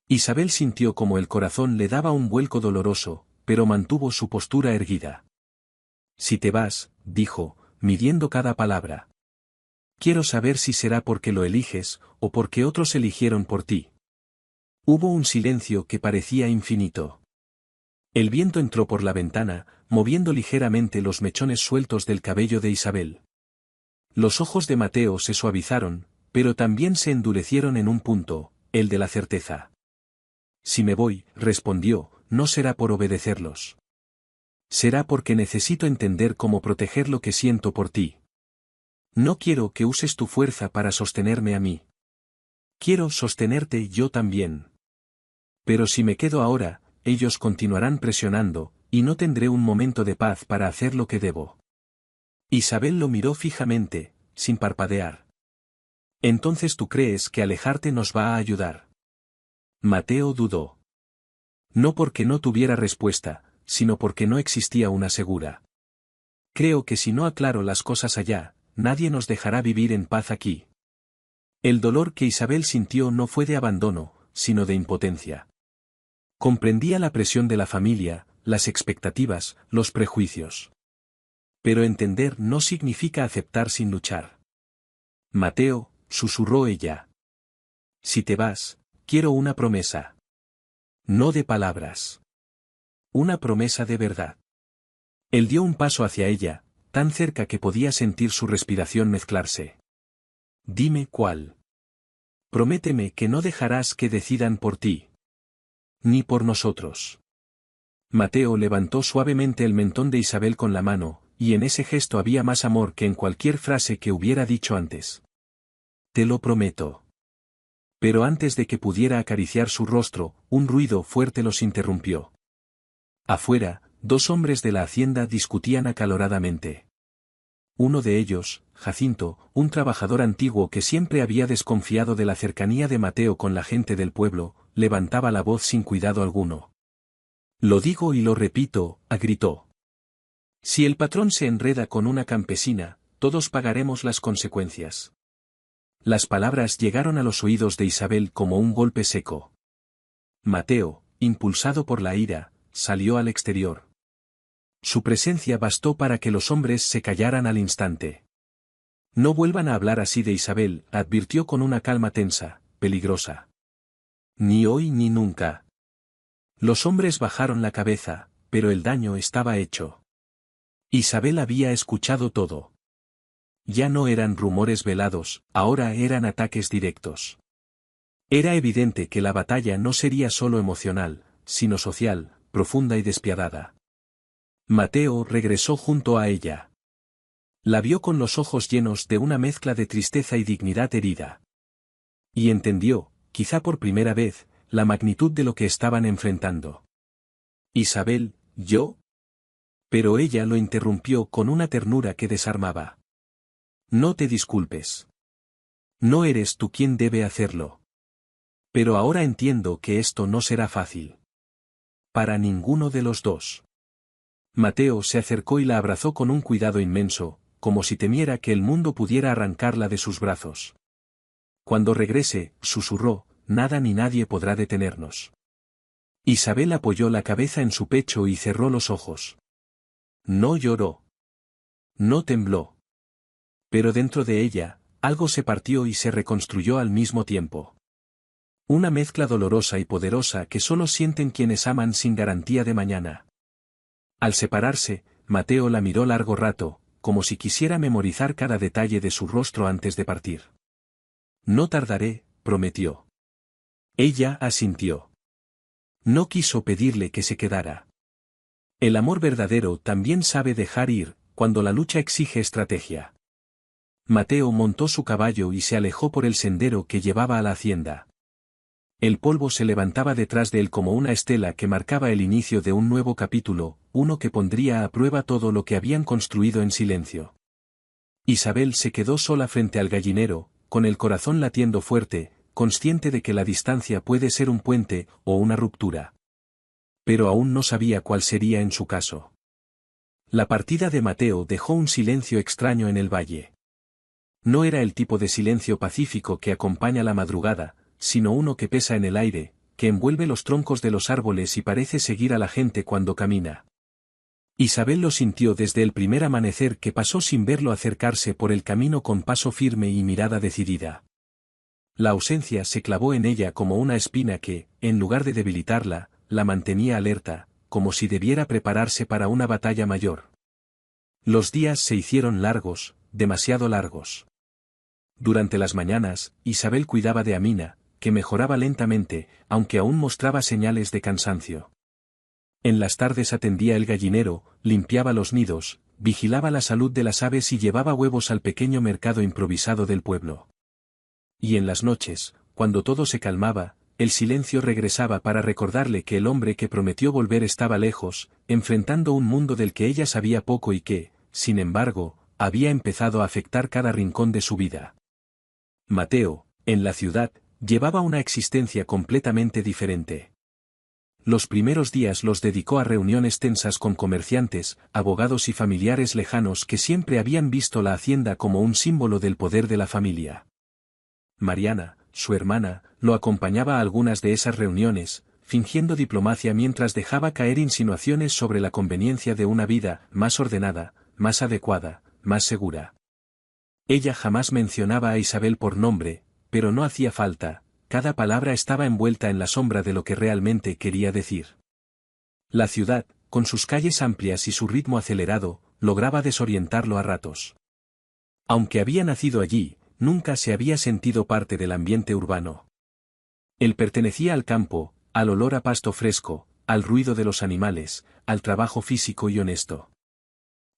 Isabel sintió como el corazón le daba un vuelco doloroso, pero mantuvo su postura erguida. Si te vas, dijo, midiendo cada palabra. Quiero saber si será porque lo eliges, o porque otros eligieron por ti. Hubo un silencio que parecía infinito. El viento entró por la ventana, moviendo ligeramente los mechones sueltos del cabello de Isabel. Los ojos de Mateo se suavizaron, pero también se endurecieron en un punto, el de la certeza. Si me voy, respondió, no será por obedecerlos. Será porque necesito entender cómo proteger lo que siento por ti. No quiero que uses tu fuerza para sostenerme a mí. Quiero sostenerte yo también. Pero si me quedo ahora, ellos continuarán presionando, y no tendré un momento de paz para hacer lo que debo. Isabel lo miró fijamente, sin parpadear. Entonces tú crees que alejarte nos va a ayudar. Mateo dudó. No porque no tuviera respuesta, sino porque no existía una segura. Creo que si no aclaro las cosas allá, nadie nos dejará vivir en paz aquí. El dolor que Isabel sintió no fue de abandono, sino de impotencia. Comprendía la presión de la familia, las expectativas, los prejuicios. Pero entender no significa aceptar sin luchar. Mateo, susurró ella. Si te vas, quiero una promesa. No de palabras. Una promesa de verdad. Él dio un paso hacia ella, tan cerca que podía sentir su respiración mezclarse. Dime cuál. Prométeme que no dejarás que decidan por ti. Ni por nosotros. Mateo levantó suavemente el mentón de Isabel con la mano, y en ese gesto había más amor que en cualquier frase que hubiera dicho antes. Te lo prometo. Pero antes de que pudiera acariciar su rostro, un ruido fuerte los interrumpió. Afuera, dos hombres de la hacienda discutían acaloradamente. Uno de ellos, Jacinto, un trabajador antiguo que siempre había desconfiado de la cercanía de Mateo con la gente del pueblo, levantaba la voz sin cuidado alguno. Lo digo y lo repito, gritó. Si el patrón se enreda con una campesina, todos pagaremos las consecuencias. Las palabras llegaron a los oídos de Isabel como un golpe seco. Mateo, impulsado por la ira, salió al exterior. Su presencia bastó para que los hombres se callaran al instante. No vuelvan a hablar así de Isabel, advirtió con una calma tensa, peligrosa. Ni hoy ni nunca. Los hombres bajaron la cabeza, pero el daño estaba hecho. Isabel había escuchado todo. Ya no eran rumores velados, ahora eran ataques directos. Era evidente que la batalla no sería solo emocional, sino social, profunda y despiadada. Mateo regresó junto a ella. La vio con los ojos llenos de una mezcla de tristeza y dignidad herida. Y entendió, quizá por primera vez, la magnitud de lo que estaban enfrentando. Isabel, ¿yo? Pero ella lo interrumpió con una ternura que desarmaba. No te disculpes. No eres tú quien debe hacerlo. Pero ahora entiendo que esto no será fácil. Para ninguno de los dos. Mateo se acercó y la abrazó con un cuidado inmenso, como si temiera que el mundo pudiera arrancarla de sus brazos. Cuando regrese, susurró, nada ni nadie podrá detenernos. Isabel apoyó la cabeza en su pecho y cerró los ojos. No lloró. No tembló. Pero dentro de ella, algo se partió y se reconstruyó al mismo tiempo. Una mezcla dolorosa y poderosa que solo sienten quienes aman sin garantía de mañana. Al separarse, Mateo la miró largo rato, como si quisiera memorizar cada detalle de su rostro antes de partir. No tardaré, prometió. Ella asintió. No quiso pedirle que se quedara. El amor verdadero también sabe dejar ir, cuando la lucha exige estrategia. Mateo montó su caballo y se alejó por el sendero que llevaba a la hacienda. El polvo se levantaba detrás de él como una estela que marcaba el inicio de un nuevo capítulo, uno que pondría a prueba todo lo que habían construido en silencio. Isabel se quedó sola frente al gallinero, con el corazón latiendo fuerte, consciente de que la distancia puede ser un puente o una ruptura. Pero aún no sabía cuál sería en su caso. La partida de Mateo dejó un silencio extraño en el valle. No era el tipo de silencio pacífico que acompaña la madrugada, sino uno que pesa en el aire, que envuelve los troncos de los árboles y parece seguir a la gente cuando camina. Isabel lo sintió desde el primer amanecer que pasó sin verlo acercarse por el camino con paso firme y mirada decidida. La ausencia se clavó en ella como una espina que, en lugar de debilitarla, la mantenía alerta, como si debiera prepararse para una batalla mayor. Los días se hicieron largos, demasiado largos. Durante las mañanas, Isabel cuidaba de Amina, que mejoraba lentamente, aunque aún mostraba señales de cansancio. En las tardes atendía el gallinero, limpiaba los nidos, vigilaba la salud de las aves y llevaba huevos al pequeño mercado improvisado del pueblo. Y en las noches, cuando todo se calmaba, el silencio regresaba para recordarle que el hombre que prometió volver estaba lejos, enfrentando un mundo del que ella sabía poco y que, sin embargo, había empezado a afectar cada rincón de su vida. Mateo, en la ciudad, llevaba una existencia completamente diferente. Los primeros días los dedicó a reuniones tensas con comerciantes, abogados y familiares lejanos que siempre habían visto la hacienda como un símbolo del poder de la familia. Mariana, su hermana, lo acompañaba a algunas de esas reuniones, fingiendo diplomacia mientras dejaba caer insinuaciones sobre la conveniencia de una vida más ordenada, más adecuada, más segura. Ella jamás mencionaba a Isabel por nombre, pero no hacía falta, cada palabra estaba envuelta en la sombra de lo que realmente quería decir. La ciudad, con sus calles amplias y su ritmo acelerado, lograba desorientarlo a ratos. Aunque había nacido allí, nunca se había sentido parte del ambiente urbano. Él pertenecía al campo, al olor a pasto fresco, al ruido de los animales, al trabajo físico y honesto.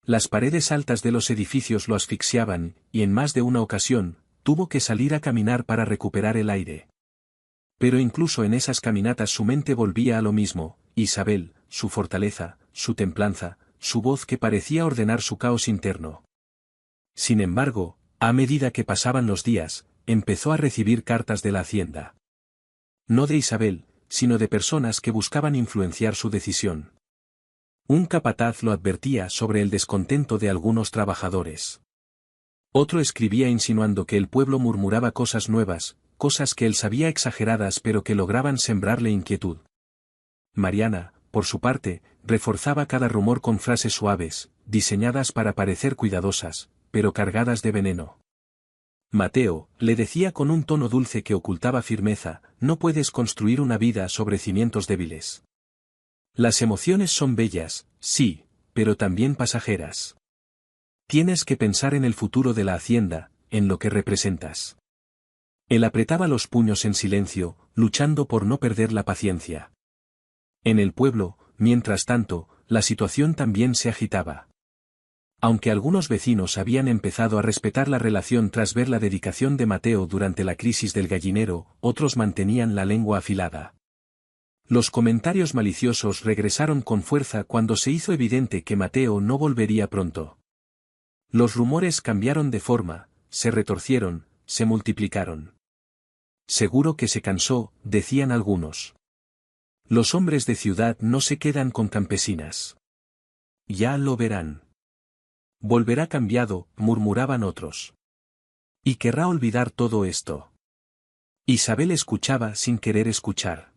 Las paredes altas de los edificios lo asfixiaban, y en más de una ocasión, tuvo que salir a caminar para recuperar el aire. Pero incluso en esas caminatas su mente volvía a lo mismo: Isabel, su fortaleza, su templanza, su voz que parecía ordenar su caos interno. Sin embargo, a medida que pasaban los días, empezó a recibir cartas de la hacienda. No de Isabel, sino de personas que buscaban influenciar su decisión. Un capataz lo advertía sobre el descontento de algunos trabajadores. Otro escribía insinuando que el pueblo murmuraba cosas nuevas, cosas que él sabía exageradas pero que lograban sembrarle inquietud. Mariana, por su parte, reforzaba cada rumor con frases suaves, diseñadas para parecer cuidadosas, pero cargadas de veneno. Mateo, le decía con un tono dulce que ocultaba firmeza: no puedes construir una vida sobre cimientos débiles. Las emociones son bellas, sí, pero también pasajeras. Tienes que pensar en el futuro de la hacienda, en lo que representas. Él apretaba los puños en silencio, luchando por no perder la paciencia. En el pueblo, mientras tanto, la situación también se agitaba. Aunque algunos vecinos habían empezado a respetar la relación tras ver la dedicación de Mateo durante la crisis del gallinero, otros mantenían la lengua afilada. Los comentarios maliciosos regresaron con fuerza cuando se hizo evidente que Mateo no volvería pronto. Los rumores cambiaron de forma, se retorcieron, se multiplicaron. Seguro que se cansó, decían algunos. Los hombres de ciudad no se quedan con campesinas. Ya lo verán. Volverá cambiado, murmuraban otros. Y querrá olvidar todo esto. Isabel escuchaba sin querer escuchar.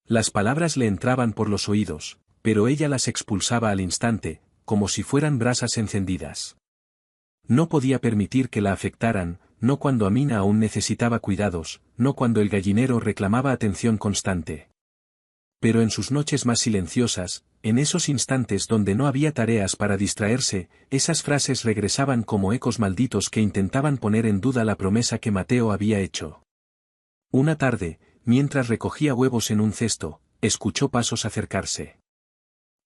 Las palabras le entraban por los oídos, pero ella las expulsaba al instante, como si fueran brasas encendidas. No podía permitir que la afectaran, no cuando Amina aún necesitaba cuidados, no cuando el gallinero reclamaba atención constante. Pero en sus noches más silenciosas, en esos instantes donde no había tareas para distraerse, esas frases regresaban como ecos malditos que intentaban poner en duda la promesa que Mateo había hecho. Una tarde, mientras recogía huevos en un cesto, escuchó pasos acercarse.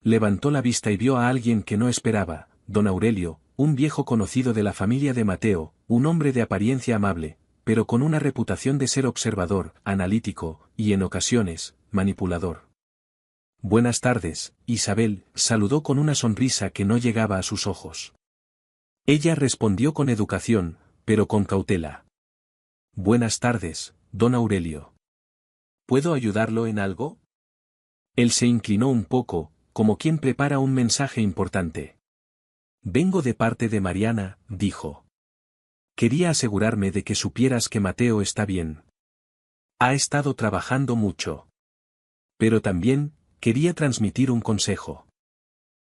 Levantó la vista y vio a alguien que no esperaba: don Aurelio, un viejo conocido de la familia de Mateo, un hombre de apariencia amable, pero con una reputación de ser observador, analítico, y en ocasiones, manipulador. Buenas tardes, Isabel, saludó con una sonrisa que no llegaba a sus ojos. Ella respondió con educación, pero con cautela. Buenas tardes, don Aurelio. ¿Puedo ayudarlo en algo? Él se inclinó un poco, como quien prepara un mensaje importante. Vengo de parte de Mariana, dijo. Quería asegurarme de que supieras que Mateo está bien. Ha estado trabajando mucho. Pero también, quería transmitir un consejo.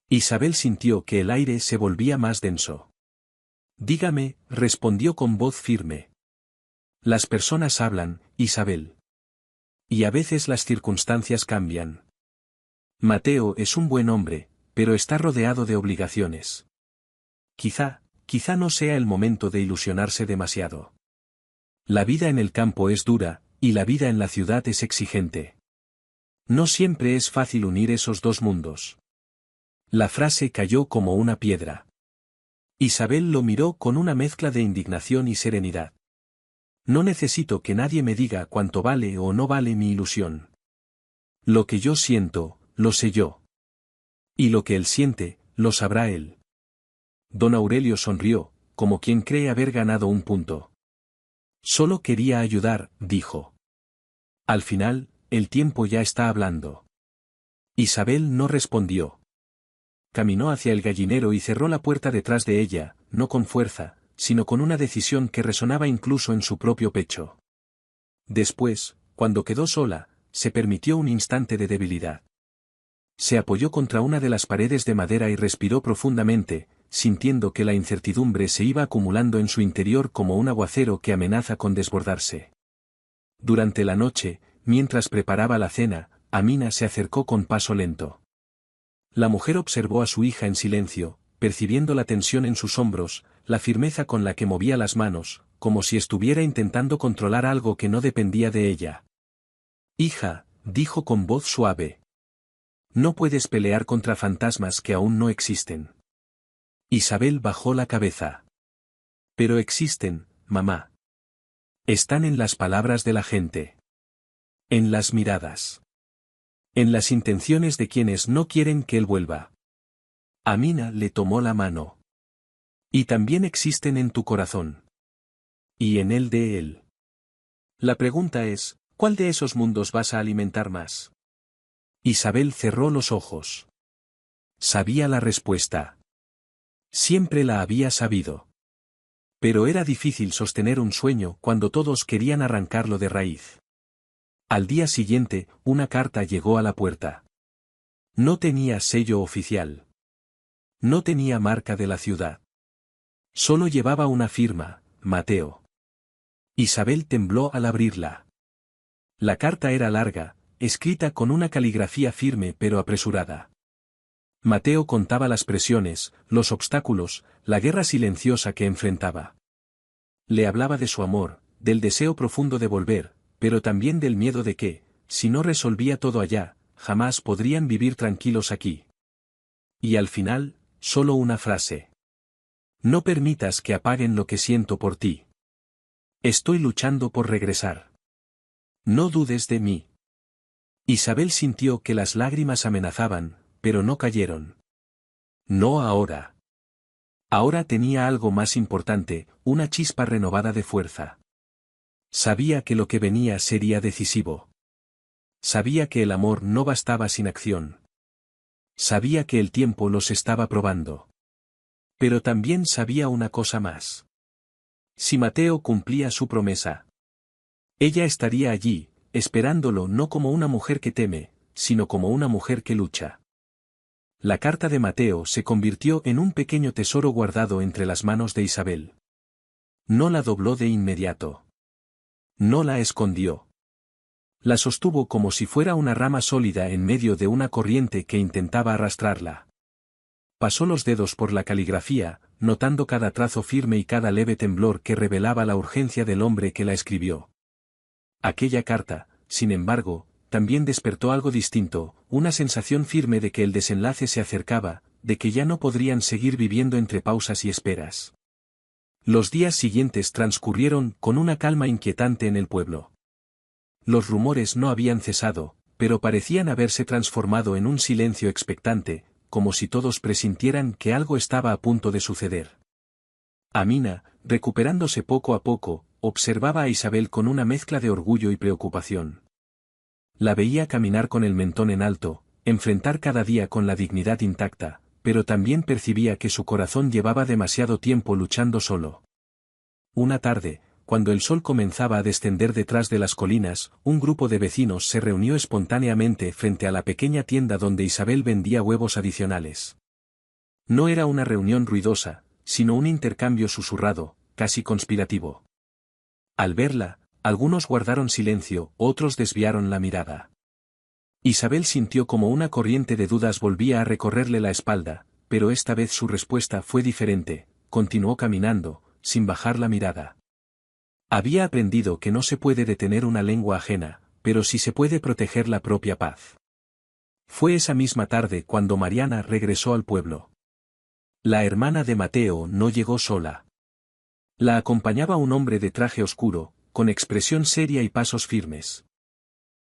Isabel sintió que el aire se volvía más denso. Dígame, respondió con voz firme. Las personas hablan, Isabel. Y a veces las circunstancias cambian. Mateo es un buen hombre, pero está rodeado de obligaciones. Quizá no sea el momento de ilusionarse demasiado. La vida en el campo es dura, y la vida en la ciudad es exigente. No siempre es fácil unir esos dos mundos. La frase cayó como una piedra. Isabel lo miró con una mezcla de indignación y serenidad. No necesito que nadie me diga cuánto vale o no vale mi ilusión. Lo que yo siento, lo sé yo. Y lo que él siente, lo sabrá él. Don Aurelio sonrió, como quien cree haber ganado un punto. Solo quería ayudar, dijo. Al final, el tiempo ya está hablando. Isabel no respondió. Caminó hacia el gallinero y cerró la puerta detrás de ella, no con fuerza, sino con una decisión que resonaba incluso en su propio pecho. Después, cuando quedó sola, se permitió un instante de debilidad. Se apoyó contra una de las paredes de madera y respiró profundamente, sintiendo que la incertidumbre se iba acumulando en su interior como un aguacero que amenaza con desbordarse. Durante la noche, mientras preparaba la cena, Amina se acercó con paso lento. La mujer observó a su hija en silencio, percibiendo la tensión en sus hombros, la firmeza con la que movía las manos, como si estuviera intentando controlar algo que no dependía de ella. Hija, dijo con voz suave. No puedes pelear contra fantasmas que aún no existen. Isabel bajó la cabeza. Pero existen, mamá. Están en las palabras de la gente. En las miradas. En las intenciones de quienes no quieren que él vuelva. Amina le tomó la mano. Y también existen en tu corazón. Y en el de él. La pregunta es, ¿cuál de esos mundos vas a alimentar más? Isabel cerró los ojos. Sabía la respuesta. Siempre la había sabido. Pero era difícil sostener un sueño cuando todos querían arrancarlo de raíz. Al día siguiente, una carta llegó a la puerta. No tenía sello oficial. No tenía marca de la ciudad. Solo llevaba una firma, Mateo. Isabel tembló al abrirla. La carta era larga, escrita con una caligrafía firme pero apresurada. Mateo contaba las presiones, los obstáculos, la guerra silenciosa que enfrentaba. Le hablaba de su amor, del deseo profundo de volver, pero también del miedo de que, si no resolvía todo allá, jamás podrían vivir tranquilos aquí. Y al final, solo una frase. No permitas que apaguen lo que siento por ti. Estoy luchando por regresar. No dudes de mí. Isabel sintió que las lágrimas amenazaban, pero no cayeron. No ahora. Ahora tenía algo más importante, una chispa renovada de fuerza. Sabía que lo que venía sería decisivo. Sabía que el amor no bastaba sin acción. Sabía que el tiempo los estaba probando. Pero también sabía una cosa más. Si Mateo cumplía su promesa, ella estaría allí, esperándolo no como una mujer que teme, sino como una mujer que lucha. La carta de Mateo se convirtió en un pequeño tesoro guardado entre las manos de Isabel. No la dobló de inmediato. No la escondió. La sostuvo como si fuera una rama sólida en medio de una corriente que intentaba arrastrarla. Pasó los dedos por la caligrafía, notando cada trazo firme y cada leve temblor que revelaba la urgencia del hombre que la escribió. Aquella carta, sin embargo, también despertó algo distinto, una sensación firme de que el desenlace se acercaba, de que ya no podrían seguir viviendo entre pausas y esperas. Los días siguientes transcurrieron con una calma inquietante en el pueblo. Los rumores no habían cesado, pero parecían haberse transformado en un silencio expectante, como si todos presintieran que algo estaba a punto de suceder. Amina, recuperándose poco a poco, observaba a Isabel con una mezcla de orgullo y preocupación. La veía caminar con el mentón en alto, enfrentar cada día con la dignidad intacta, pero también percibía que su corazón llevaba demasiado tiempo luchando solo. Una tarde, cuando el sol comenzaba a descender detrás de las colinas, un grupo de vecinos se reunió espontáneamente frente a la pequeña tienda donde Isabel vendía huevos adicionales. No era una reunión ruidosa, sino un intercambio susurrado, casi conspirativo. Al verla, algunos guardaron silencio, otros desviaron la mirada. Isabel sintió como una corriente de dudas volvía a recorrerle la espalda, pero esta vez su respuesta fue diferente, continuó caminando, sin bajar la mirada. Había aprendido que no se puede detener una lengua ajena, pero sí se puede proteger la propia paz. Fue esa misma tarde cuando Mariana regresó al pueblo. La hermana de Mateo no llegó sola. La acompañaba un hombre de traje oscuro, con expresión seria y pasos firmes.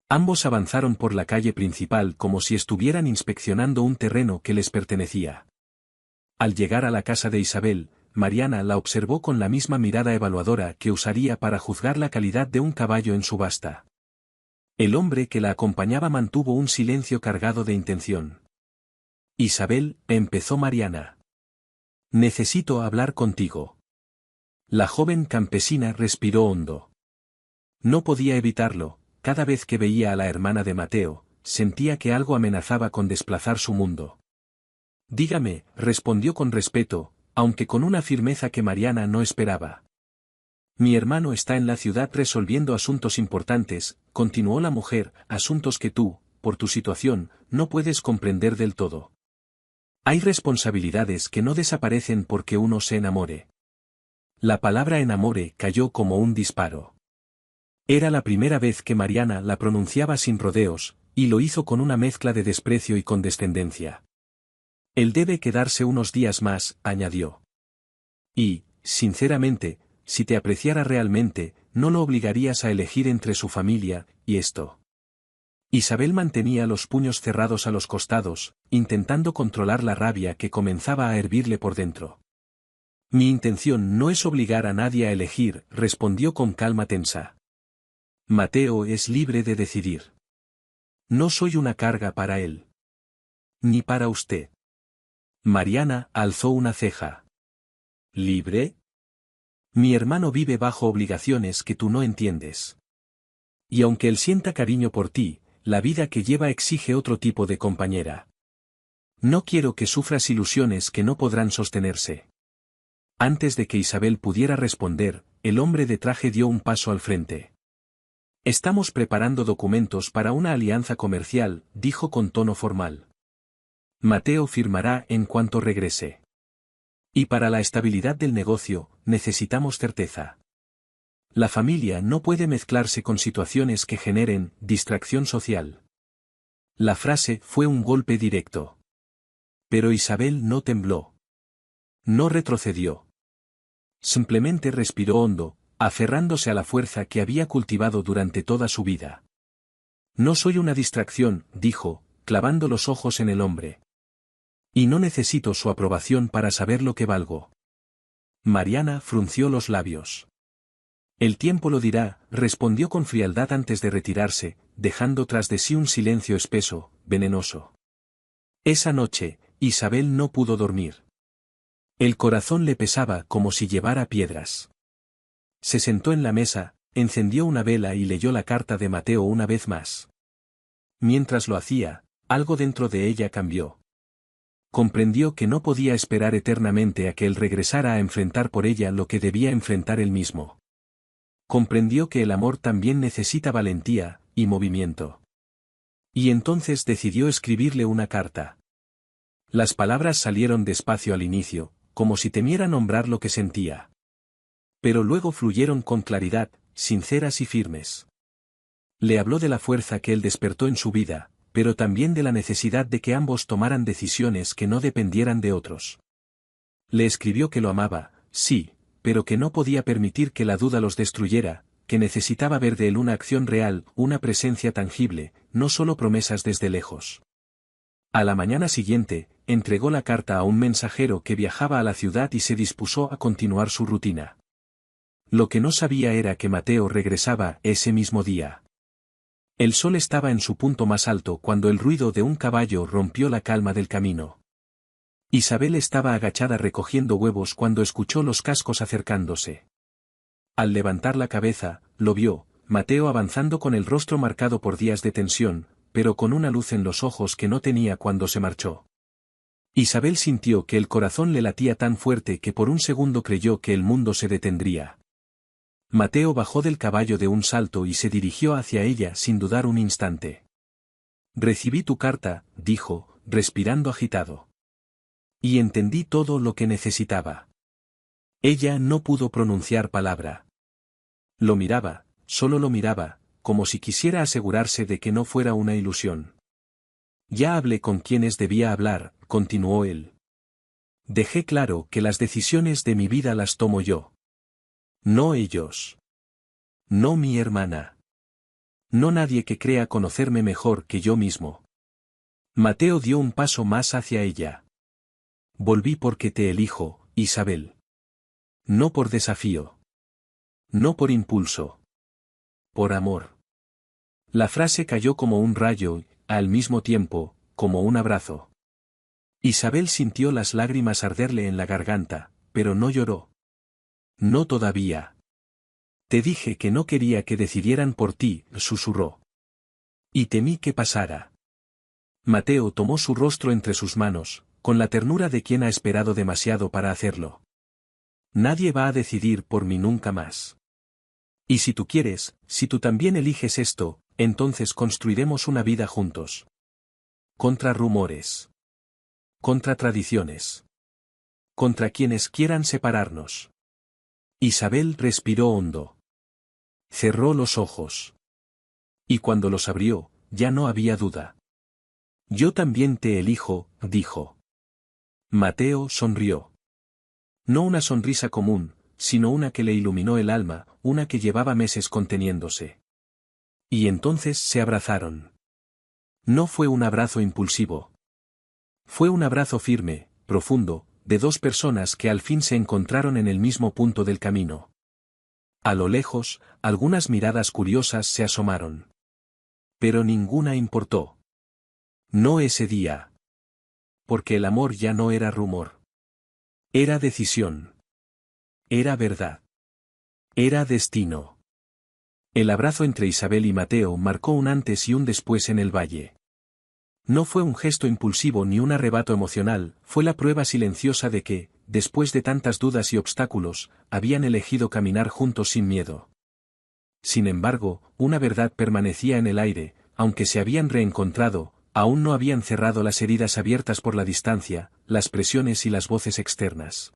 Ambos avanzaron por la calle principal como si estuvieran inspeccionando un terreno que les pertenecía. Al llegar a la casa de Isabel, Mariana la observó con la misma mirada evaluadora que usaría para juzgar la calidad de un caballo en subasta. El hombre que la acompañaba mantuvo un silencio cargado de intención. Isabel, empezó Mariana. Necesito hablar contigo. La joven campesina respiró hondo. No podía evitarlo, cada vez que veía a la hermana de Mateo, sentía que algo amenazaba con desplazar su mundo. Dígame, respondió con respeto, aunque con una firmeza que Mariana no esperaba. Mi hermano está en la ciudad resolviendo asuntos importantes, continuó la mujer, asuntos que tú, por tu situación, no puedes comprender del todo. Hay responsabilidades que no desaparecen porque uno se enamore. La palabra enamore cayó como un disparo. Era la primera vez que Mariana la pronunciaba sin rodeos, y lo hizo con una mezcla de desprecio y condescendencia. Él debe quedarse unos días más, añadió. Y, sinceramente, si te apreciara realmente, no lo obligarías a elegir entre su familia y esto. Isabel mantenía los puños cerrados a los costados, intentando controlar la rabia que comenzaba a hervirle por dentro. Mi intención no es obligar a nadie a elegir, respondió con calma tensa. Mateo es libre de decidir. No soy una carga para él. Ni para usted. Mariana alzó una ceja. ¿Libre? Mi hermano vive bajo obligaciones que tú no entiendes. Y aunque él sienta cariño por ti, la vida que lleva exige otro tipo de compañera. No quiero que sufras ilusiones que no podrán sostenerse. Antes de que Isabel pudiera responder, el hombre de traje dio un paso al frente. Estamos preparando documentos para una alianza comercial, dijo con tono formal. Mateo firmará en cuanto regrese. Y para la estabilidad del negocio, necesitamos certeza. La familia no puede mezclarse con situaciones que generen distracción social. La frase fue un golpe directo. Pero Isabel no tembló. No retrocedió. Simplemente respiró hondo, aferrándose a la fuerza que había cultivado durante toda su vida. No soy una distracción, dijo, clavando los ojos en el hombre. Y no necesito su aprobación para saber lo que valgo. Mariana frunció los labios. El tiempo lo dirá, respondió con frialdad antes de retirarse, dejando tras de sí un silencio espeso, venenoso. Esa noche, Isabel no pudo dormir. El corazón le pesaba como si llevara piedras. Se sentó en la mesa, encendió una vela y leyó la carta de Mateo una vez más. Mientras lo hacía, algo dentro de ella cambió. Comprendió que no podía esperar eternamente a que él regresara a enfrentar por ella lo que debía enfrentar él mismo. Comprendió que el amor también necesita valentía y movimiento. Y entonces decidió escribirle una carta. Las palabras salieron despacio al inicio, como si temiera nombrar lo que sentía. Pero luego fluyeron con claridad, sinceras y firmes. Le habló de la fuerza que él despertó en su vida, pero también de la necesidad de que ambos tomaran decisiones que no dependieran de otros. Le escribió que lo amaba, sí, pero que no podía permitir que la duda los destruyera, que necesitaba ver de él una acción real, una presencia tangible, no solo promesas desde lejos. A la mañana siguiente, entregó la carta a un mensajero que viajaba a la ciudad y se dispuso a continuar su rutina. Lo que no sabía era que Mateo regresaba ese mismo día. El sol estaba en su punto más alto cuando el ruido de un caballo rompió la calma del camino. Isabel estaba agachada recogiendo huevos cuando escuchó los cascos acercándose. Al levantar la cabeza, lo vio, Mateo avanzando con el rostro marcado por días de tensión, pero con una luz en los ojos que no tenía cuando se marchó. Isabel sintió que el corazón le latía tan fuerte que por un segundo creyó que el mundo se detendría. Mateo bajó del caballo de un salto y se dirigió hacia ella sin dudar un instante. Recibí tu carta, dijo, respirando agitado. Y entendí todo lo que necesitaba. Ella no pudo pronunciar palabra. Lo miraba, solo lo miraba, como si quisiera asegurarse de que no fuera una ilusión. Ya hablé con quienes debía hablar, continuó él. Dejé claro que las decisiones de mi vida las tomo yo. No ellos. No mi hermana. No nadie que crea conocerme mejor que yo mismo. Mateo dio un paso más hacia ella. Volví porque te elijo, Isabel. No por desafío. No por impulso. Por amor. La frase cayó como un rayo, al mismo tiempo, como un abrazo. Isabel sintió las lágrimas arderle en la garganta, pero no lloró. No todavía. Te dije que no quería que decidieran por ti, susurró. Y temí que pasara. Mateo tomó su rostro entre sus manos, con la ternura de quien ha esperado demasiado para hacerlo. Nadie va a decidir por mí nunca más. Y si tú quieres, si tú también eliges esto, entonces construiremos una vida juntos. Contra rumores. Contra tradiciones. Contra quienes quieran separarnos. Isabel respiró hondo. Cerró los ojos. Y cuando los abrió, ya no había duda. Yo también te elijo, dijo. Mateo sonrió. No una sonrisa común, sino una que le iluminó el alma, una que llevaba meses conteniéndose. Y entonces se abrazaron. No fue un abrazo impulsivo. Fue un abrazo firme, profundo, de dos personas que al fin se encontraron en el mismo punto del camino. A lo lejos, algunas miradas curiosas se asomaron. Pero ninguna importó. No ese día. Porque el amor ya no era rumor. Era decisión. Era verdad. Era destino. El abrazo entre Isabel y Mateo marcó un antes y un después en el valle. No fue un gesto impulsivo ni un arrebato emocional, fue la prueba silenciosa de que, después de tantas dudas y obstáculos, habían elegido caminar juntos sin miedo. Sin embargo, una verdad permanecía en el aire, aunque se habían reencontrado, aún no habían cerrado las heridas abiertas por la distancia, las presiones y las voces externas.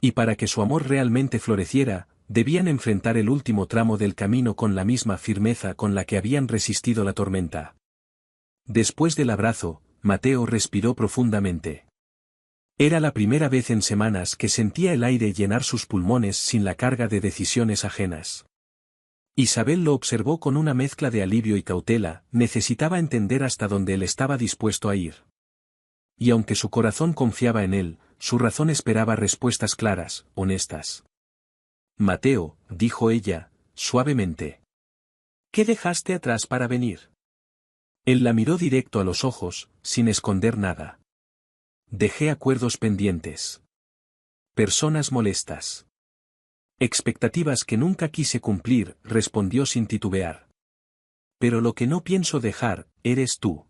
Y para que su amor realmente floreciera, debían enfrentar el último tramo del camino con la misma firmeza con la que habían resistido la tormenta. Después del abrazo, Mateo respiró profundamente. Era la primera vez en semanas que sentía el aire llenar sus pulmones sin la carga de decisiones ajenas. Isabel lo observó con una mezcla de alivio y cautela, necesitaba entender hasta dónde él estaba dispuesto a ir. Y aunque su corazón confiaba en él, su razón esperaba respuestas claras, honestas. Mateo, dijo ella, suavemente. ¿Qué dejaste atrás para venir? Él la miró directo a los ojos, sin esconder nada. Dejé acuerdos pendientes. Personas molestas. Expectativas que nunca quise cumplir, respondió sin titubear. Pero lo que no pienso dejar, eres tú.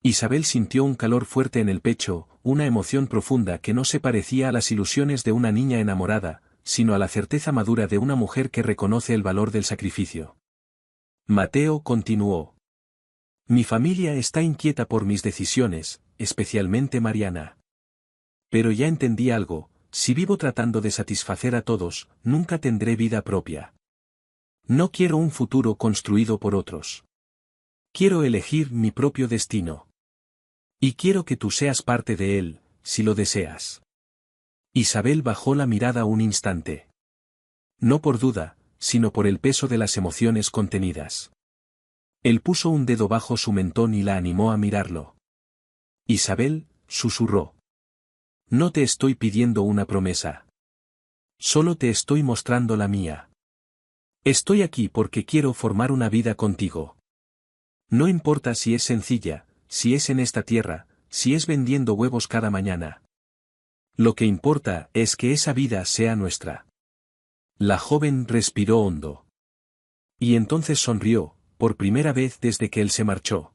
Isabel sintió un calor fuerte en el pecho, una emoción profunda que no se parecía a las ilusiones de una niña enamorada, sino a la certeza madura de una mujer que reconoce el valor del sacrificio. Mateo continuó. Mi familia está inquieta por mis decisiones, especialmente Mariana. Pero ya entendí algo, si vivo tratando de satisfacer a todos, nunca tendré vida propia. No quiero un futuro construido por otros. Quiero elegir mi propio destino. Y quiero que tú seas parte de él, si lo deseas. Isabel bajó la mirada un instante. No por duda, sino por el peso de las emociones contenidas. Él puso un dedo bajo su mentón y la animó a mirarlo. Isabel, susurró. No te estoy pidiendo una promesa. Solo te estoy mostrando la mía. Estoy aquí porque quiero formar una vida contigo. No importa si es sencilla, si es en esta tierra, si es vendiendo huevos cada mañana. Lo que importa es que esa vida sea nuestra. La joven respiró hondo. Y entonces sonrió, por primera vez desde que él se marchó.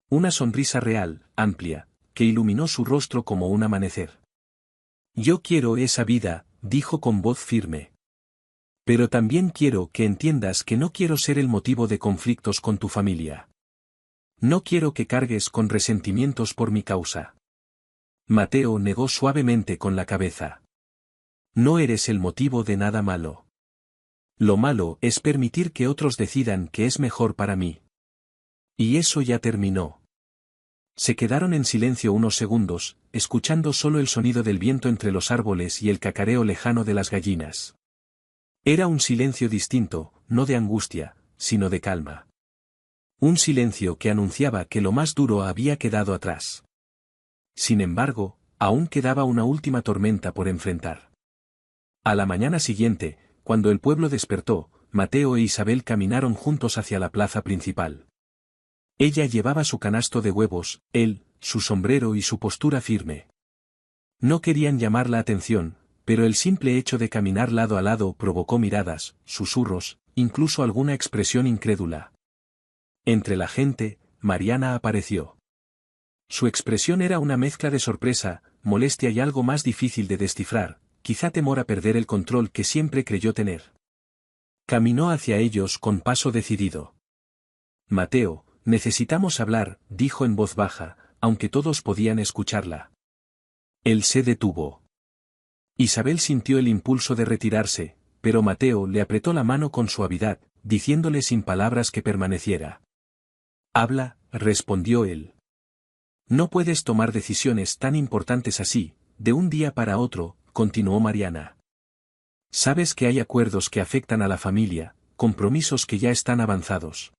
Una sonrisa real, amplia, que iluminó su rostro como un amanecer. Yo quiero esa vida, dijo con voz firme. Pero también quiero que entiendas que no quiero ser el motivo de conflictos con tu familia. No quiero que cargues con resentimientos por mi causa. Mateo negó suavemente con la cabeza. No eres el motivo de nada malo. Lo malo es permitir que otros decidan qué es mejor para mí. Y eso ya terminó. Se quedaron en silencio unos segundos, escuchando solo el sonido del viento entre los árboles y el cacareo lejano de las gallinas. Era un silencio distinto, no de angustia, sino de calma. Un silencio que anunciaba que lo más duro había quedado atrás. Sin embargo, aún quedaba una última tormenta por enfrentar. A la mañana siguiente, cuando el pueblo despertó, Mateo e Isabel caminaron juntos hacia la plaza principal. Ella llevaba su canasto de huevos, él, su sombrero y su postura firme. No querían llamar la atención, pero el simple hecho de caminar lado a lado provocó miradas, susurros, incluso alguna expresión incrédula. Entre la gente, Mariana apareció. Su expresión era una mezcla de sorpresa, molestia y algo más difícil de descifrar, quizá temor a perder el control que siempre creyó tener. Caminó hacia ellos con paso decidido. Mateo, necesitamos hablar, dijo en voz baja, aunque todos podían escucharla. Él se detuvo. Isabel sintió el impulso de retirarse, pero Mateo le apretó la mano con suavidad, diciéndole sin palabras que permaneciera. Habla, respondió él. No puedes tomar decisiones tan importantes así, de un día para otro, continuó Mariana. Sabes que hay acuerdos que afectan a la familia, compromisos que ya están avanzados.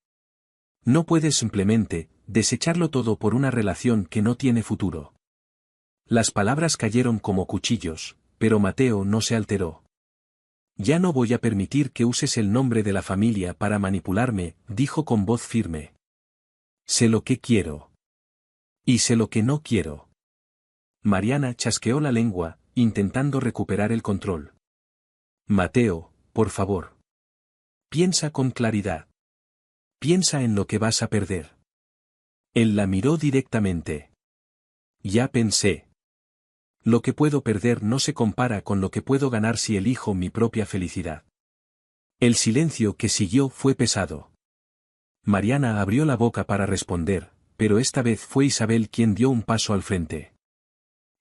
No puedes simplemente desecharlo todo por una relación que no tiene futuro. Las palabras cayeron como cuchillos, pero Mateo no se alteró. Ya no voy a permitir que uses el nombre de la familia para manipularme, dijo con voz firme. Sé lo que quiero. Y sé lo que no quiero. Mariana chasqueó la lengua, intentando recuperar el control. Mateo, por favor. Piensa con claridad. Piensa en lo que vas a perder. Él la miró directamente. Ya pensé. Lo que puedo perder no se compara con lo que puedo ganar si elijo mi propia felicidad. El silencio que siguió fue pesado. Mariana abrió la boca para responder, pero esta vez fue Isabel quien dio un paso al frente.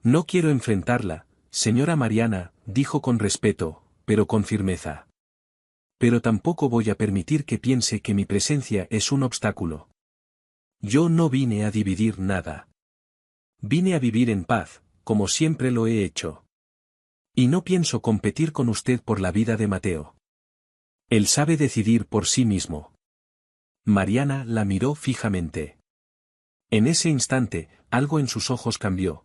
No quiero enfrentarla, señora Mariana, dijo con respeto, pero con firmeza. Pero tampoco voy a permitir que piense que mi presencia es un obstáculo. Yo no vine a dividir nada. Vine a vivir en paz, como siempre lo he hecho. Y no pienso competir con usted por la vida de Mateo. Él sabe decidir por sí mismo. Mariana la miró fijamente. En ese instante, algo en sus ojos cambió.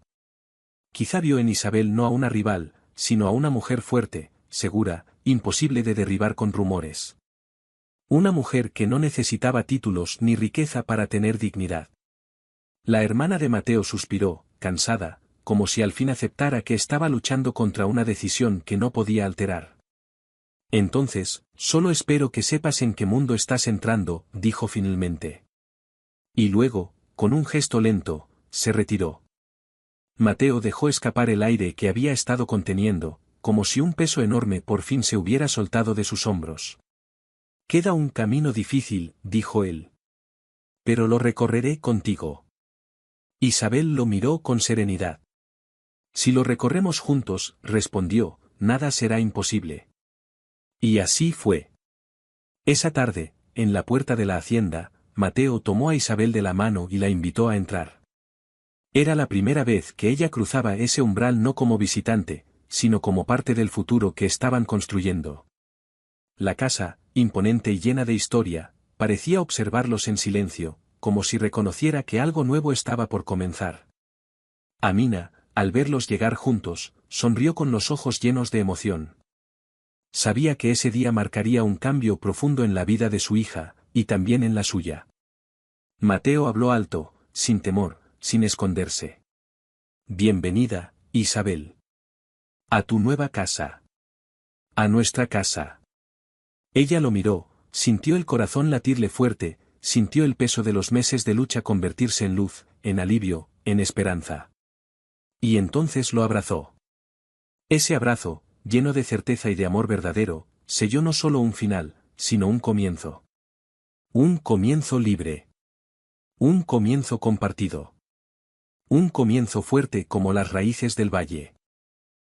Quizá vio en Isabel no a una rival, sino a una mujer fuerte, segura, imposible de derribar con rumores. Una mujer que no necesitaba títulos ni riqueza para tener dignidad. La hermana de Mateo suspiró, cansada, como si al fin aceptara que estaba luchando contra una decisión que no podía alterar. Entonces, solo espero que sepas en qué mundo estás entrando, dijo finalmente. Y luego, con un gesto lento, se retiró. Mateo dejó escapar el aire que había estado conteniendo, como si un peso enorme por fin se hubiera soltado de sus hombros. Queda un camino difícil, dijo él. Pero lo recorreré contigo. Isabel lo miró con serenidad. Si lo recorremos juntos, respondió, nada será imposible. Y así fue. Esa tarde, en la puerta de la hacienda, Mateo tomó a Isabel de la mano y la invitó a entrar. Era la primera vez que ella cruzaba ese umbral no como visitante, sino como parte del futuro que estaban construyendo. La casa, imponente y llena de historia, parecía observarlos en silencio, como si reconociera que algo nuevo estaba por comenzar. Amina, al verlos llegar juntos, sonrió con los ojos llenos de emoción. Sabía que ese día marcaría un cambio profundo en la vida de su hija, y también en la suya. Mateo habló alto, sin temor, sin esconderse. Bienvenida, Isabel. A tu nueva casa. A nuestra casa. Ella lo miró, sintió el corazón latirle fuerte, sintió el peso de los meses de lucha convertirse en luz, en alivio, en esperanza. Y entonces lo abrazó. Ese abrazo, lleno de certeza y de amor verdadero, selló no solo un final, sino un comienzo. Un comienzo libre. Un comienzo compartido. Un comienzo fuerte como las raíces del valle.